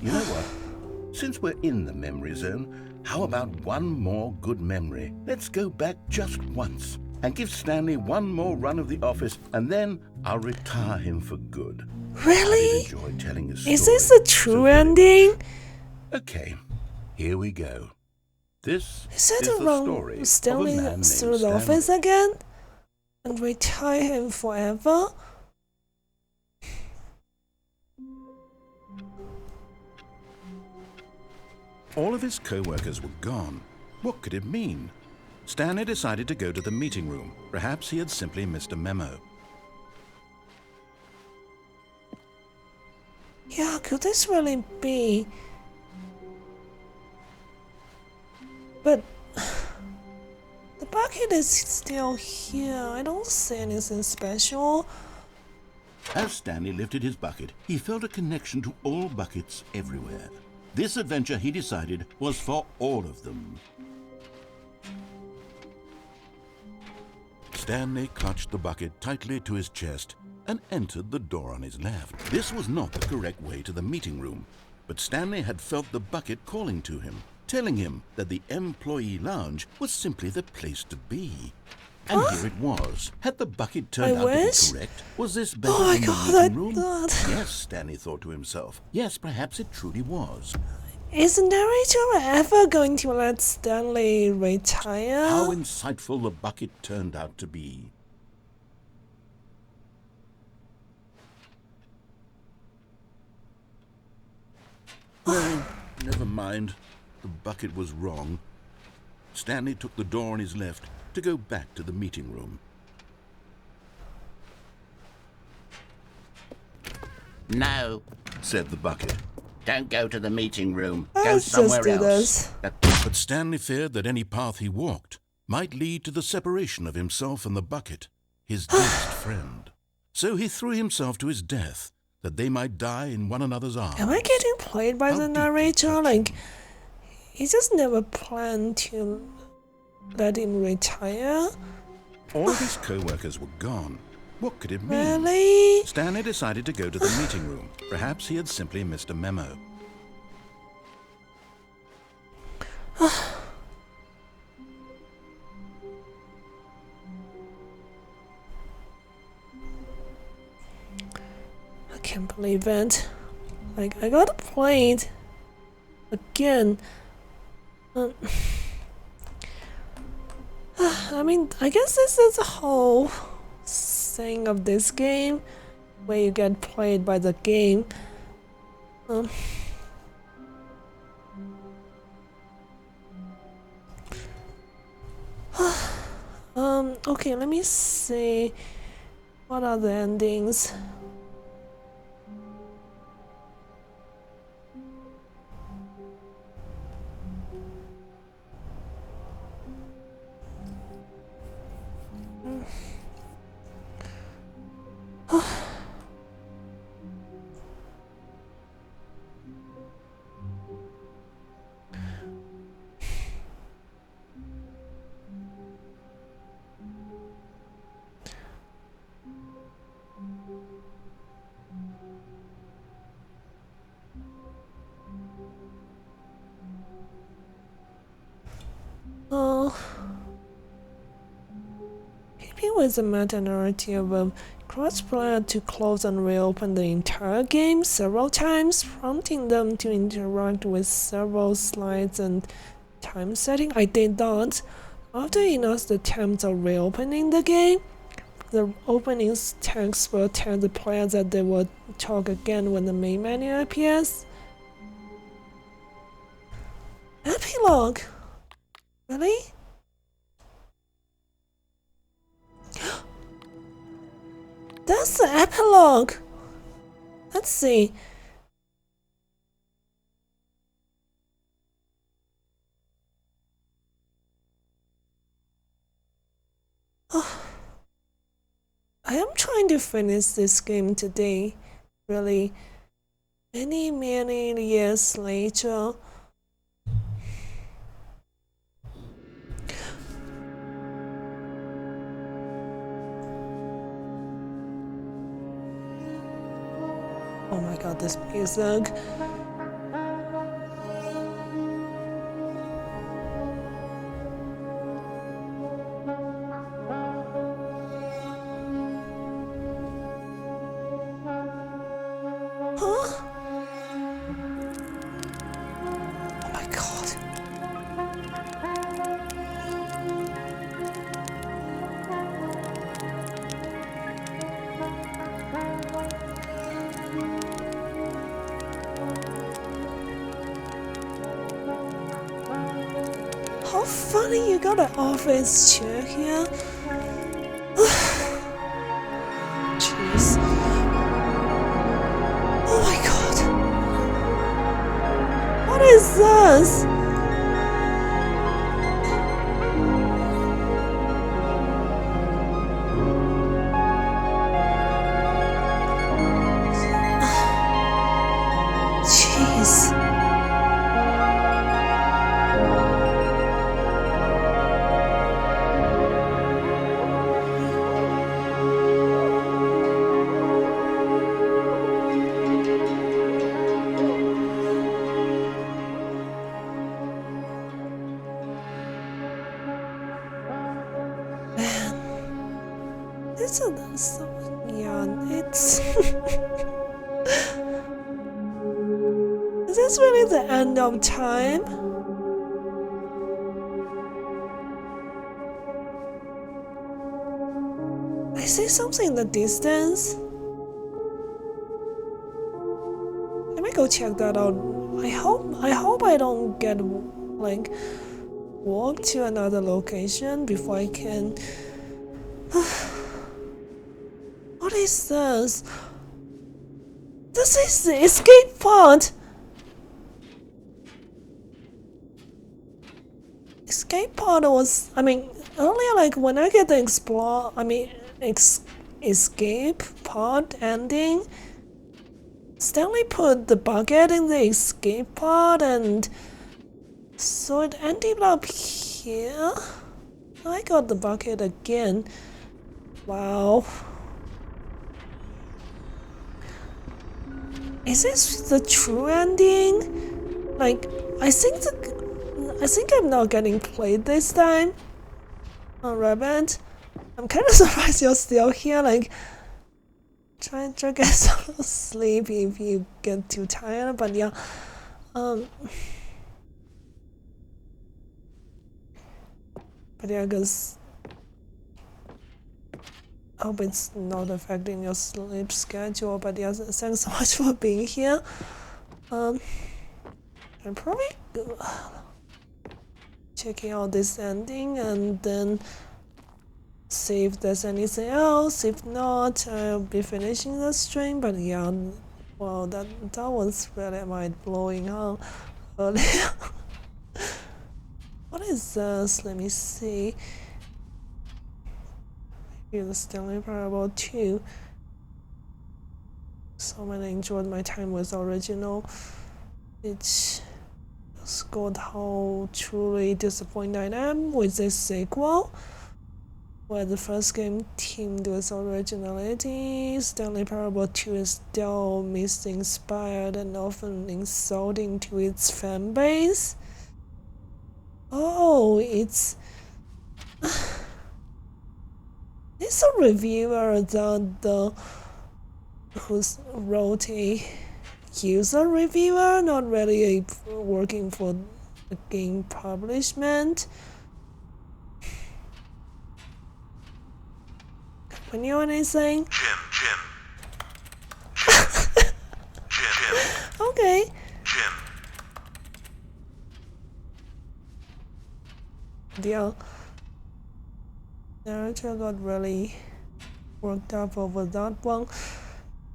You know what? Since we're in the memory zone, how about one more good memory? Let's go back just once and give Stanley one more run of the office, and then I'll retire him for good. Really? I did enjoy telling his story. Is this a true ending? Okay, here we go. This Is it the around story of a Stanley man named through the Stanley. office again? And retire him forever? All of his co-workers were gone. What could it mean? Stanley decided to go to the meeting room. Perhaps he had simply missed a memo. Yeah, could this really be? But the bucket is still here. I don't see anything special. As Stanley lifted his bucket, he felt a connection to all buckets everywhere. This adventure, he decided, was for all of them. Stanley clutched the bucket tightly to his chest and entered the door on his left. This was not the correct way to the meeting room, but Stanley had felt the bucket calling to him, telling him that the employee lounge was simply the place to be. And here it was. Had the bucket turned out to be correct? Was this better Oh my than God, the I meeting room? thought. Yes, Stanley thought to himself. Yes, perhaps it truly was. Is the narrator ever going to let Stanley retire? How insightful the bucket turned out to be. No, never mind. The bucket was wrong. Stanley took the door on his left to go back to the meeting room. No, Said the bucket. don't go to the meeting room. Go Let's just somewhere do else. this. But Stanley feared that any path he walked might lead to the separation of himself and the bucket, his dearest friend. So he threw himself to his death, that they might die in one another's arms. Am I getting played by How the deeply narrator? touching. Like, he just never planned to let him retire? All of his co-workers were gone. What could it mean? Really? Stanley decided to go to the meeting room. Perhaps he had simply missed a memo. I can't believe it. Like, I got played again. I mean, I guess this is the whole thing of this game, where you get played by the game. Okay, let me see. What are the endings? Keeping with the meta narrative of cross-player to close and reopen the entire game several times, prompting them to interact with several slides and time setting. I did that. After enough attempts of reopening the game, the opening text will tell the player that they will talk again when the main menu appears. Epilogue? Really? That's the epilogue! Let's see. I am trying to finish this game today, really. Many years later. Oh my god, this music. Huh? Oh my god. How funny, you got an office chair here. Jeez. Oh my god. What is this? Jeez. It's so yeah, it's is this really the end of time? I see something in the distance. Let me go check that out. I hope I don't get like walk to another location before I can. What is this? This is the escape pod! Escape pod was, earlier, like when I get the escape pod ending, Stanley put the bucket in the escape pod, and so it ended up here. I got the bucket again. Wow. Is this the true ending? Like, I think I'm not getting played this time. Oh, Rabbit. I'm kind of surprised you're still here. Like, try to get some sleep if you get too tired. But yeah, but yeah, cause I hope it's not affecting your sleep schedule. But yeah, thanks so much for being here. I'm probably checking out this ending and then see if there's anything else. If not, I'll be finishing the stream. But yeah, well, that was really mind-blowing, huh? Earlier. What is this? Let me see. Maybe the Stanley Parable 2. So when I enjoyed my time with the original, it scored how truly disappointed I am with this sequel. Where the first game teamed with originality, Stanley Parable 2 is still misinspired and often insulting to its fanbase. Oh, it's a reviewer that who wrote a user reviewer, not really working for the game publishment. When you anything? Jim. Okay. Jim. The narrator got really worked up over that one.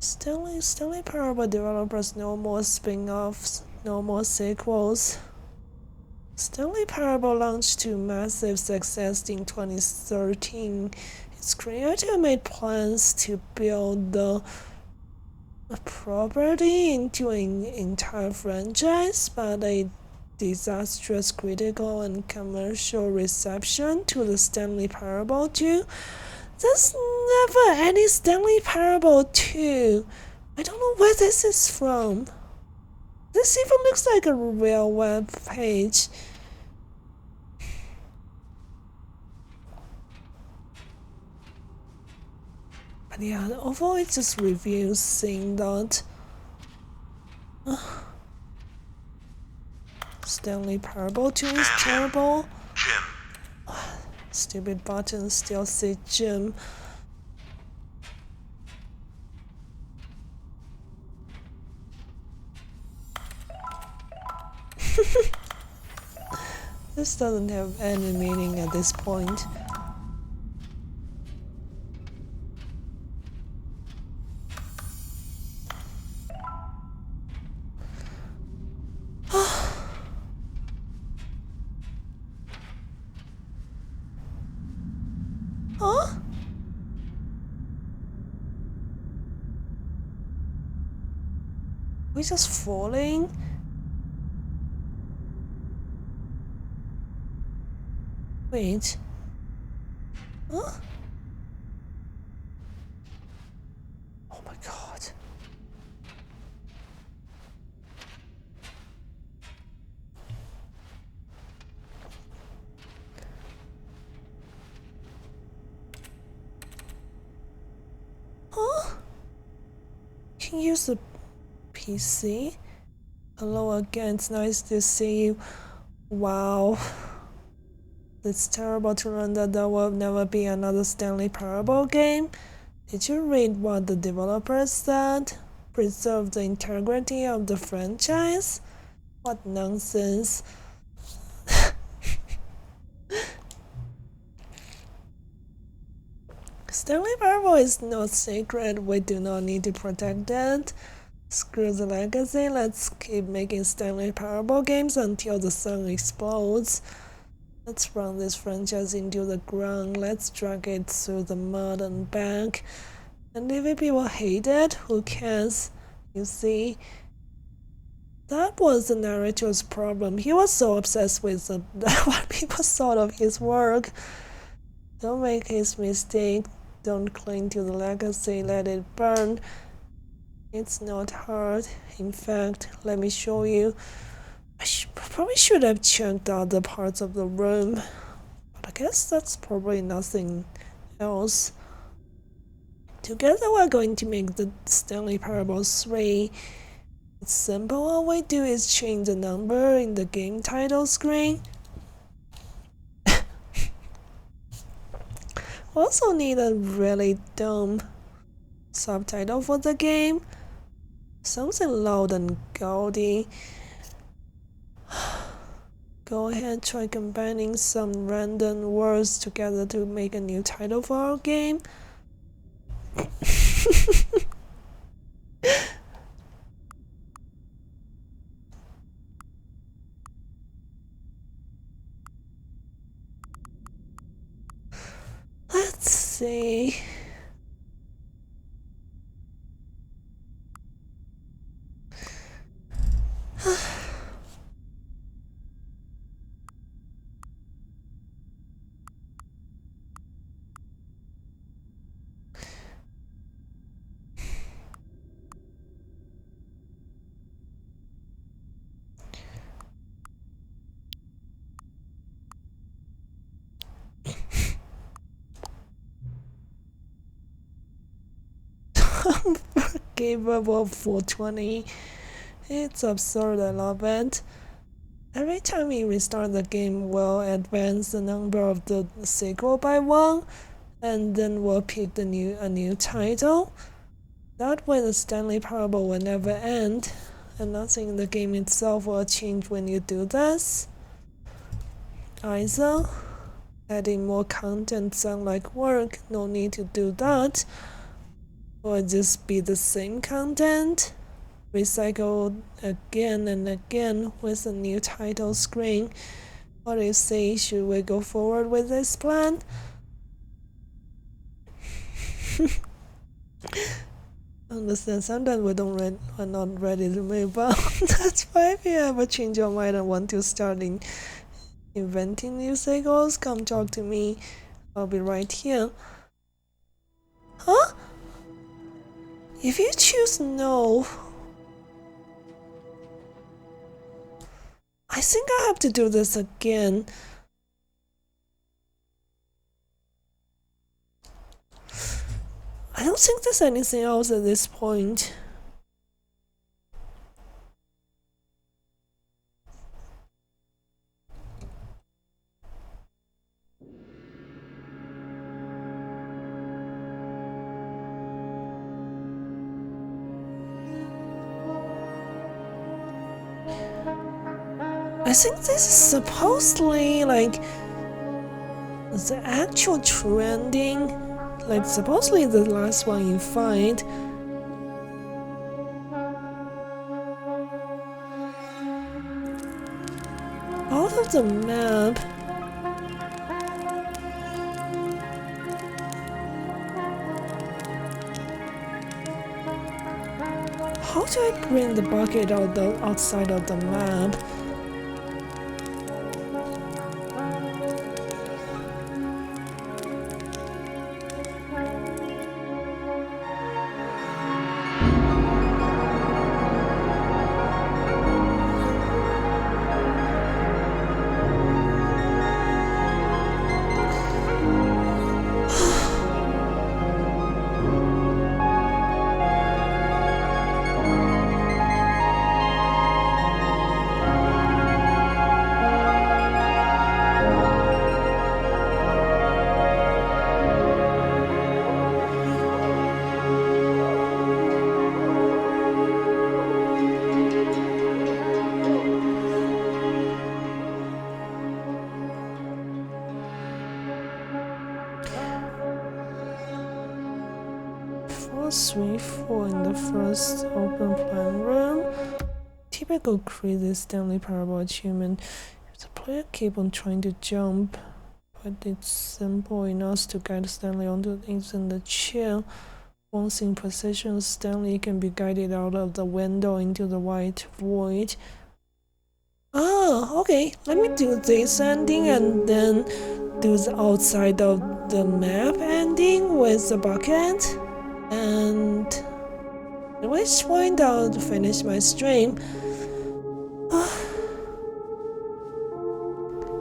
Stanley Parable developers, no more spin-offs, no more sequels. Stanley Parable launched to massive success in 2013. Its creator made plans to build the property into an entire franchise, but a disastrous critical and commercial reception to the Stanley Parable 2. There's never any Stanley Parable 2. I don't know where this is from. This even looks like a real web page. But yeah, overall it just reviews saying that Stanley Parable 2 is terrible. Jim. Stupid buttons still say Jim. This doesn't have any meaning at this point. Huh? We're just falling? Wait. Huh? Oh my god. Huh? Can you use the PC? Hello again, it's nice to see you. Wow. It's terrible to learn that there will never be another Stanley Parable game. Did you read what the developers said? Preserve the integrity of the franchise? What nonsense. Stanley Parable is not sacred, we do not need to protect it. Screw the legacy, let's keep making Stanley Parable games until the sun explodes. Let's run this franchise into the ground, let's drag it through the mud and back. And if people hate it, who cares? You see, that was the narrator's problem. He was so obsessed with what people thought of his work. Don't make his mistake, don't cling to the legacy, let it burn. It's not hard. In fact, let me show you. I probably should have checked the other parts of the room, but I guess that's probably nothing else. Together we're going to make the Stanley Parable 3. It's simple, all we do is change the number in the game title screen. Also need a really dumb subtitle for the game. Something loud and gaudy. Go ahead, try combining some random words together to make a new title for our game. Let's see. Unforgivable 420. It's absurd, I love it. Every time we restart the game, we'll advance the number of the sequel by 1. and then we'll pick a new title. That way the Stanley Parable will never end, and nothing in the game itself will change when you do this. Either adding more content sound like work, no need to do that. Or just be the same content, recycled again and again with a new title screen. What do you say? Should we go forward with this plan? Understand, sometimes we're not ready to move on. That's why if you ever change your mind and want to start inventing new cycles, come talk to me. I'll be right here. Huh? If you choose no, I think I have to do this again. I don't think there's anything else at this point. I think this is supposedly like the actual true ending. Like supposedly the last one you find. Out of the map. How do I bring the bucket outside of the map? Three, four in the first open plan room. Typical crazy Stanley Parable achievement. If the player keep on trying to jump, but it's simple enough to guide Stanley onto in the chair. Once in position, Stanley can be guided out of the window into the white void. Ah, okay. Let me do this ending and then do the outside of the map ending with the bucket. And at which point I'll finish my stream.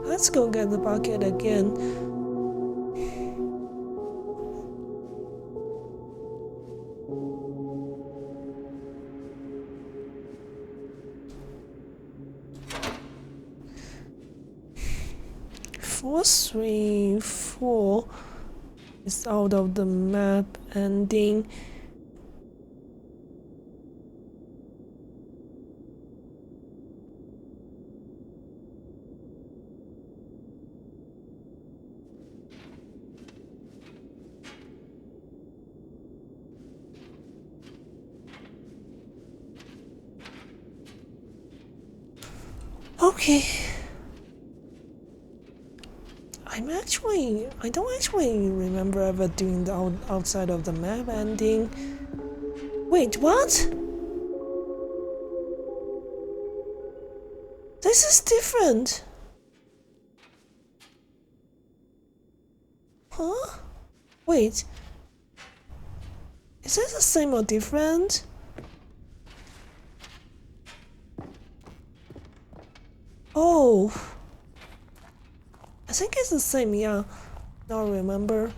Let's go get the bucket again. Four, three, four is out of the map ending. Okay. I don't actually remember ever doing the outside of the map ending. Wait, what? This is different. Huh? Wait. Is this the same or different? Oh. I think it's the same, yeah. Now remember.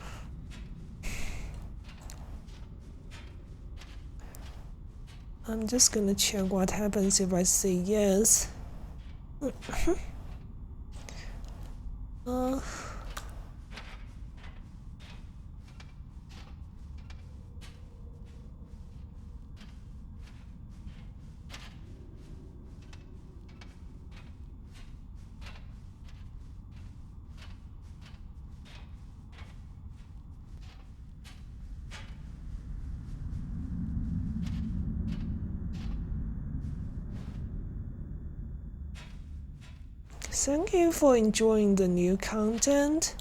I'm just gonna check what happens if I say yes. Thank you for enjoying the new content.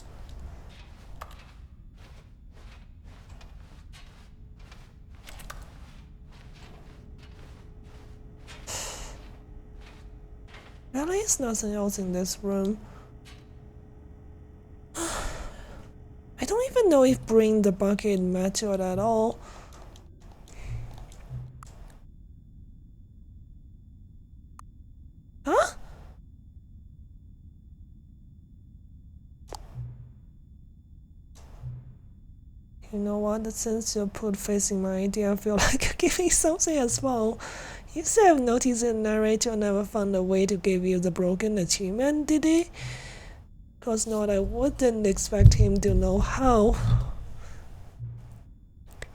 Really, there's nothing else in this room. I don't even know if bring the bucket mattered at all. Huh? You know what? Since you put facing my idea, I feel like giving something as well. You say I've noticed the narrator never found a way to give you the broken achievement, did he? Cause not, I wouldn't expect him to know how.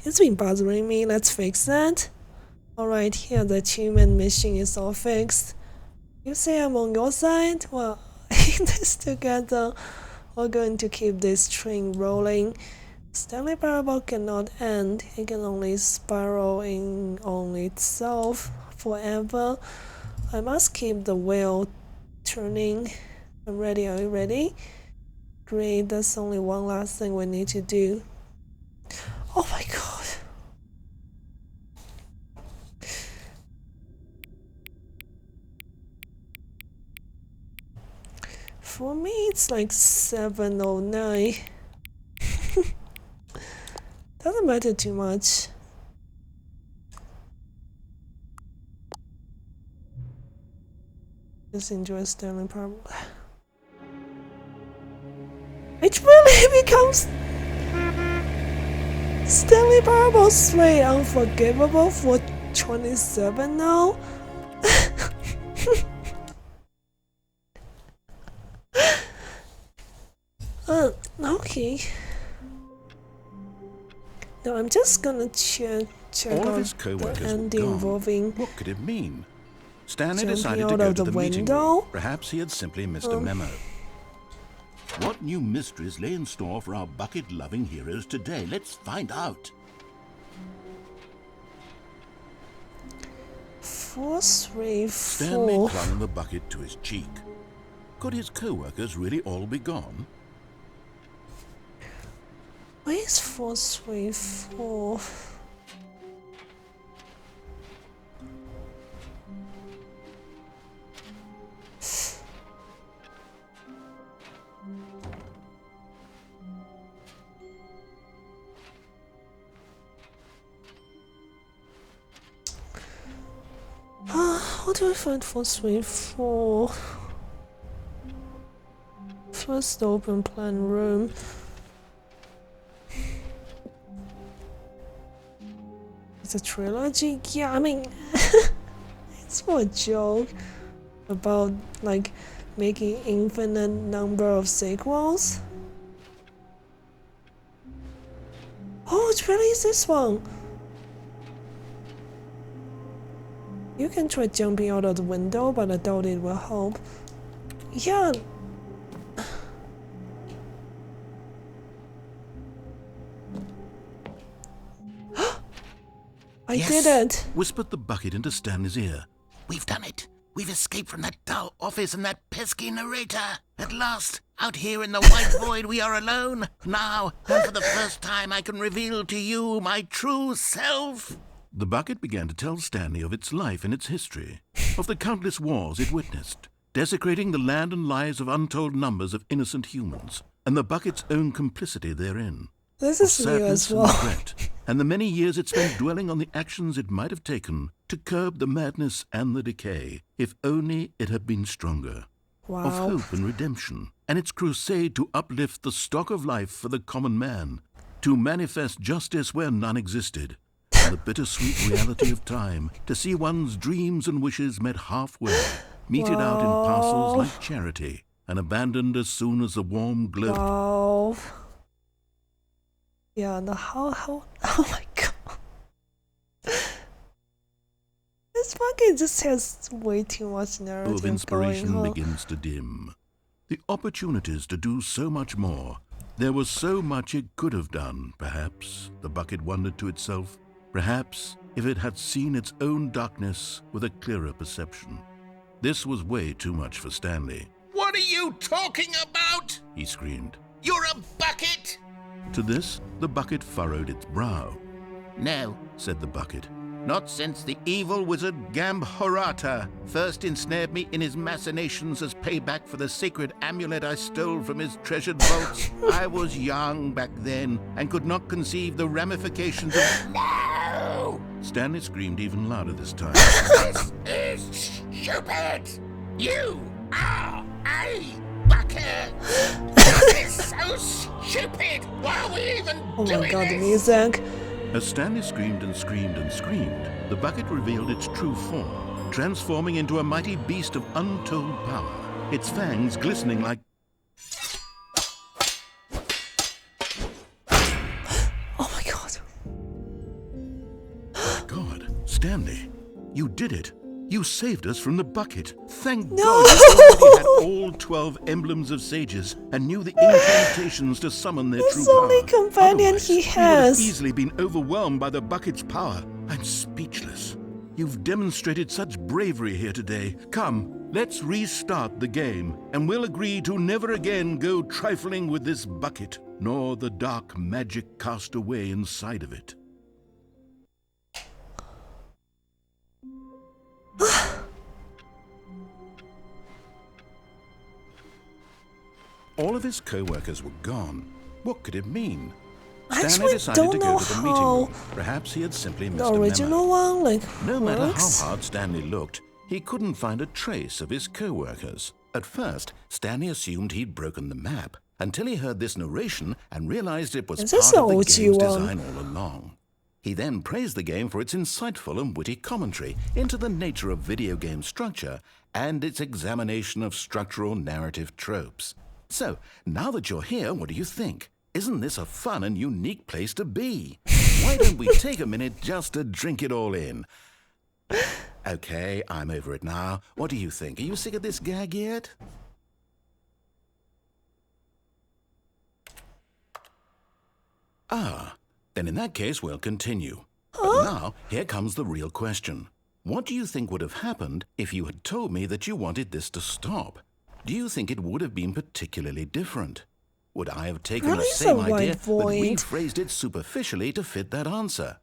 It's been bothering me, let's fix that. Alright, here the achievement mission is all fixed. You say I'm on your side? Well, in this together, we're going to keep this train rolling. Stanley Parable cannot end, it can only spiral in on itself forever. I must keep the wheel turning. I'm ready, are you ready? Great, that's only one last thing we need to do. Oh my god. For me, it's like 7:09. Doesn't matter too much. Just enjoy Stanley Parable. It really becomes Stanley Parable Slate Unforgivable for 27 now. Okay. No, I'm just gonna check All out of his the co-workers were ending gone. involving What could it mean? Stanley jumping decided out to go of to the the meeting window. room. Perhaps he had simply missed a memo. What new mysteries lay in store for our bucket-loving heroes today? Let's find out. 434. Stanley clung the bucket to his cheek. Could his co-workers really all be gone? Where is 434? How do I find 434? First open plan room. It's a trilogy? Yeah, I mean, it's for a joke about like making infinite number of sequels. Oh, it really is this one. You can try jumping out of the window, but I doubt it will help. Yeah. I Yes. did it. Whispered the bucket into Stanley's ear. We've done it. We've escaped from that dull office and that pesky narrator. At last, out here in the white void, we are alone. Now, and for the first time, I can reveal to you my true self. The bucket began to tell Stanley of its life and its history, of the countless wars it witnessed, desecrating the land and lives of untold numbers of innocent humans, and the bucket's own complicity therein. This Of is new sadness as well. and regret, and the many years it spent dwelling on the actions it might have taken to curb the madness and the decay, if only it had been stronger. Wow. Of hope and redemption, and its crusade to uplift the stock of life for the common man, to manifest justice where none existed, and the bittersweet reality of time, to see one's dreams and wishes met halfway, meted out in parcels like charity, and abandoned as soon as the warm glow. Wow. Yeah, the how oh my god. This bucket just has way too much narrative Of inspiration going on. begins to dim. The opportunities to do so much more. There was so much it could have done, perhaps, the bucket wondered to itself. Perhaps if it had seen its own darkness with a clearer perception. This was way too much for Stanley. What are you talking about? he screamed. You're a bucket! To this, the bucket furrowed its brow. No, Said the bucket. not since the evil wizard Gambhorata first ensnared me in his machinations as payback for the sacred amulet I stole from his treasured vaults. I was young back then and could not conceive the ramifications of... No! Stanley screamed even louder this time. This is stupid! You are a bucket! This is so stupid! Why are we even Oh doing my god, the this? music. As Stanley screamed and screamed and screamed, the bucket revealed its true form, transforming into a mighty beast of untold power, its fangs glistening like... Oh my god. God, Stanley, you did it. You saved us from the bucket. Thank No! God you already had all 12 emblems of sages and knew the incantations to summon their It's true the only power. companion Otherwise, he we would has. have easily been overwhelmed by the bucket's power. I'm speechless. You've demonstrated such bravery here today. Come, let's restart the game, and we'll agree to never again go trifling with this bucket, nor the dark magic cast away inside of it. All of his co-workers were gone. What could it mean? I Stanley actually decided don't to know go to the meeting how room. Perhaps he had simply missed the a memo. original one No matter works. how hard Stanley looked, he couldn't find a trace of his co-workers. At first, Stanley assumed he'd broken the map, until he heard this narration and realized it was Is this part of the the OG game's one? design all along. He then praised the game for its insightful and witty commentary into the nature of video game structure and its examination of structural narrative tropes. So, now that you're here, what do you think? Isn't this a fun and unique place to be? Why don't we take a minute just to drink it all in? Okay, I'm over it now. What do you think? Are you sick of this gag yet? Ah, then in that case, we'll continue. But now, here comes the real question. What do you think would have happened if you had told me that you wanted this to stop? Do you think it would have been particularly different? Would I have taken Really the is a same white idea but void. rephrased it superficially to fit that answer?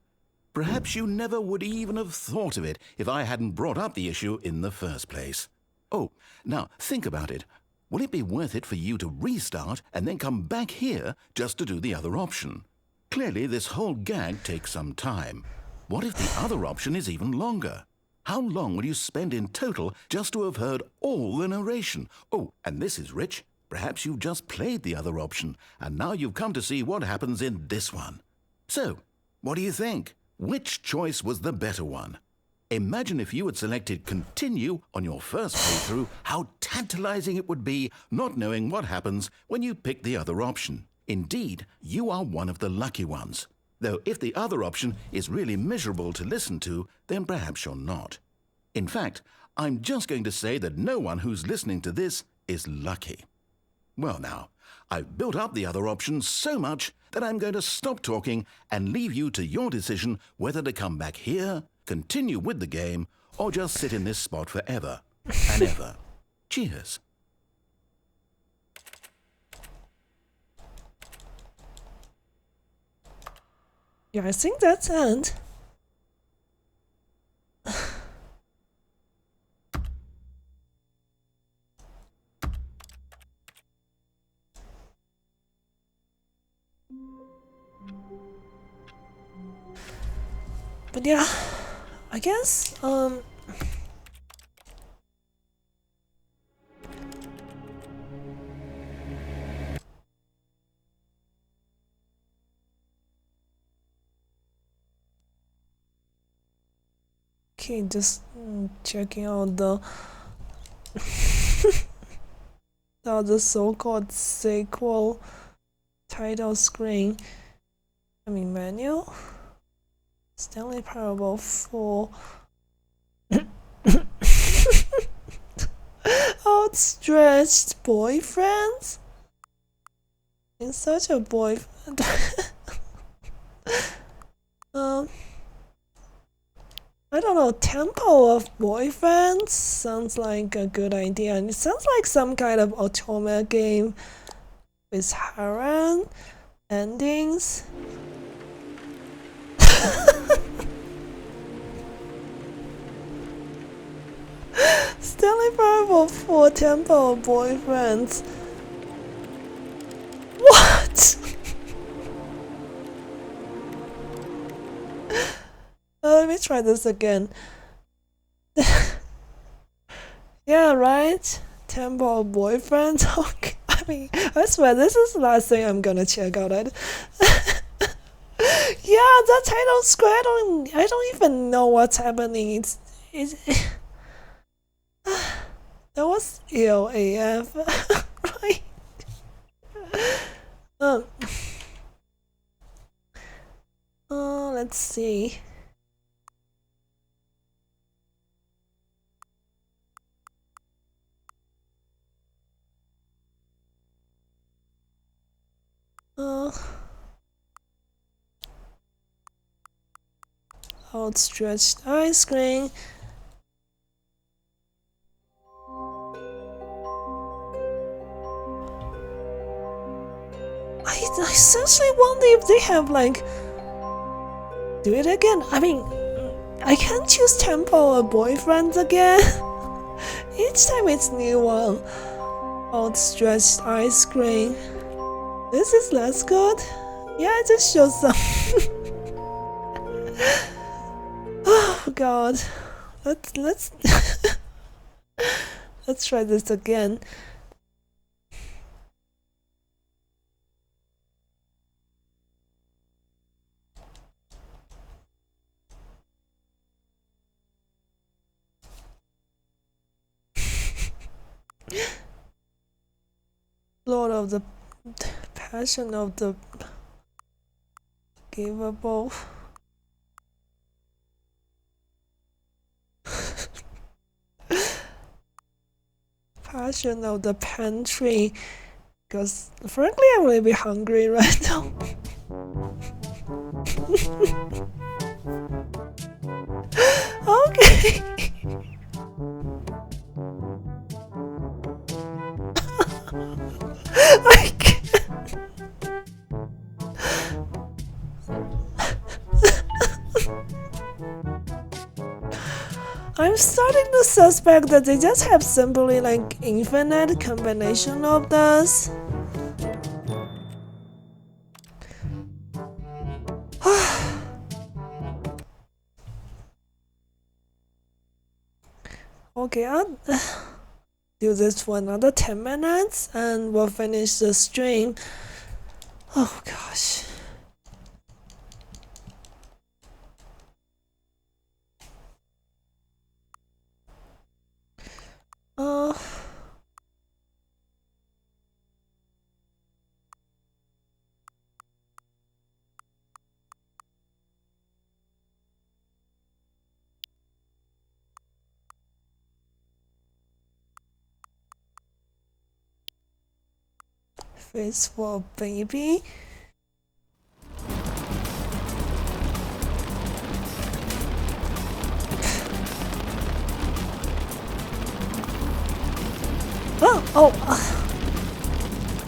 Perhaps you never would even have thought of it if I hadn't brought up the issue in the first place. Oh, now think about it. Will it be worth it for you to restart and then come back here just to do the other option? Clearly, this whole gag takes some time. What if the other option is even longer? How long will you spend in total just to have heard all the narration? Oh, and this is rich. Perhaps you've just played the other option, and now you've come to see what happens in this one. So, what do you think? Which choice was the better one? Imagine if you had selected continue on your first playthrough, how tantalizing it would be not knowing what happens when you pick the other option. Indeed, you are one of the lucky ones. Though if the other option is really miserable to listen to, then perhaps you're not. In fact, I'm just going to say that no one who's listening to this is lucky. Well now, I've built up the other option so much that I'm going to stop talking and leave you to your decision whether to come back here, continue with the game, or just sit in this spot forever and ever. Cheers. Yeah, I think that's it. But yeah, I guess, okay, just checking out the the so-called sequel title screen. I mean menu. Stanley Parable 4. Outstretched boyfriends? In such a boyfriend. I don't know, Temple of Boyfriends sounds like a good idea. And it sounds like some kind of automata game with harem endings. Stanley Parable 4 Temple of Boyfriends. What? Let me try this again. Yeah, right? Temple of Boyfriends? Okay. I mean, I swear this is the last thing I'm gonna check out. Yeah, the title screen, I don't even know what's happening. It's that was ill AF. Right? Um, let's see. Outstretched ice cream. I seriously wonder if they have like do it again. I mean, I can't choose Temple or Boyfriends again. Each time it's new one. Outstretched ice cream. This is less good. Yeah, I just showed some. Oh God. Let's let's try this again. Lord of the Passion of the Givable. Passion of the Pantry. Because frankly, I'm a little bit hungry right now. Okay. I can't. I'm starting to suspect that they just have simply like infinite combination of this. Okay, I'll do this for another 10 minutes and we'll finish the stream. Oh gosh. Face for a baby.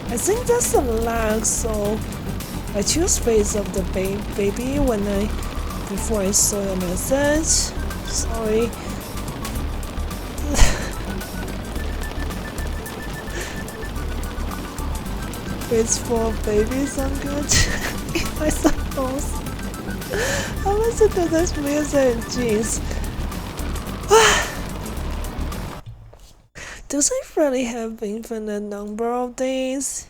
I think that's a lag, so I choose face of the baby before I saw your message. Sorry. Face for babies sound good. I suppose. I listen to this music, jeez. Do they really have infinite number of days?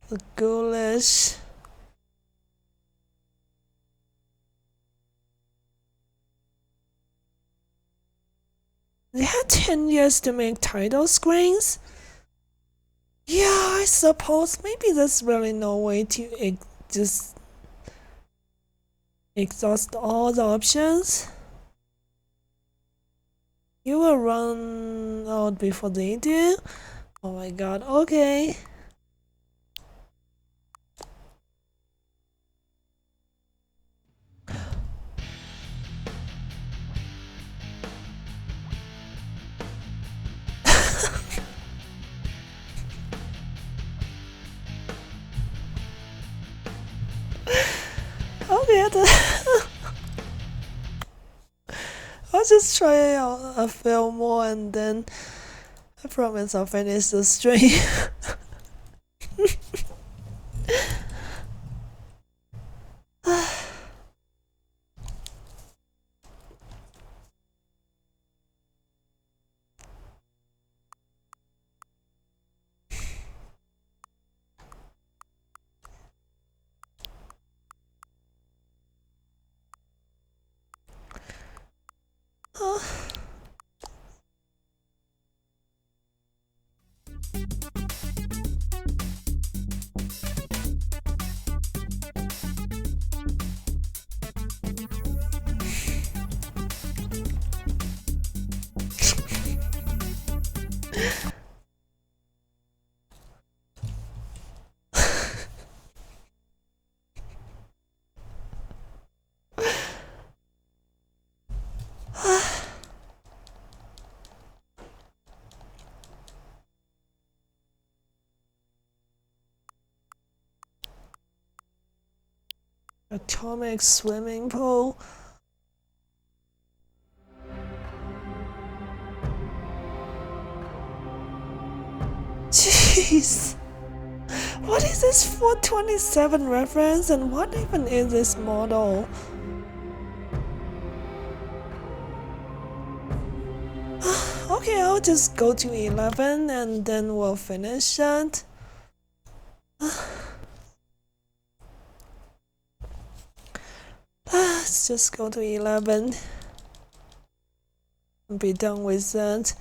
The ghoulish. 10 years to make title screens? Yeah, I suppose maybe there's really no way to just exhaust all the options. You will run out before they do? Oh my god, okay. Okay, I'll just try out a few more and then I promise I'll finish the stream. Atomic swimming pool. Jeez. What is this 427 reference and what even is this model? Okay, I'll just go to 11 and then we'll finish that. Let's just go to 11 and be done with that.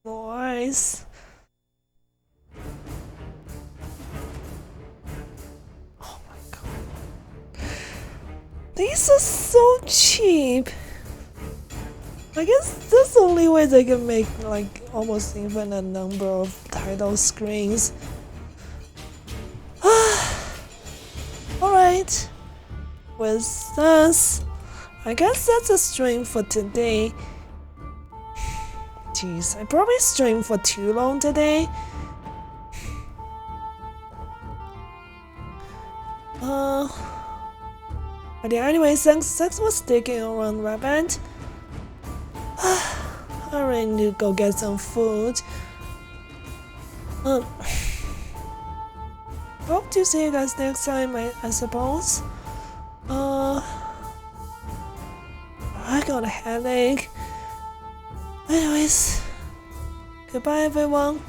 More ice. Oh my god. These are so cheap. I guess that's the only way they can make like almost infinite number of title screens. Alright. With this, I guess that's a stream for today. Jeez, I probably streamed for too long today. But yeah, anyway, thanks for sticking around, Rabbit. I really need to go get some food. Hope to see you guys next time, I suppose. I got a headache. Anyways, goodbye everyone.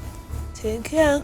Take care.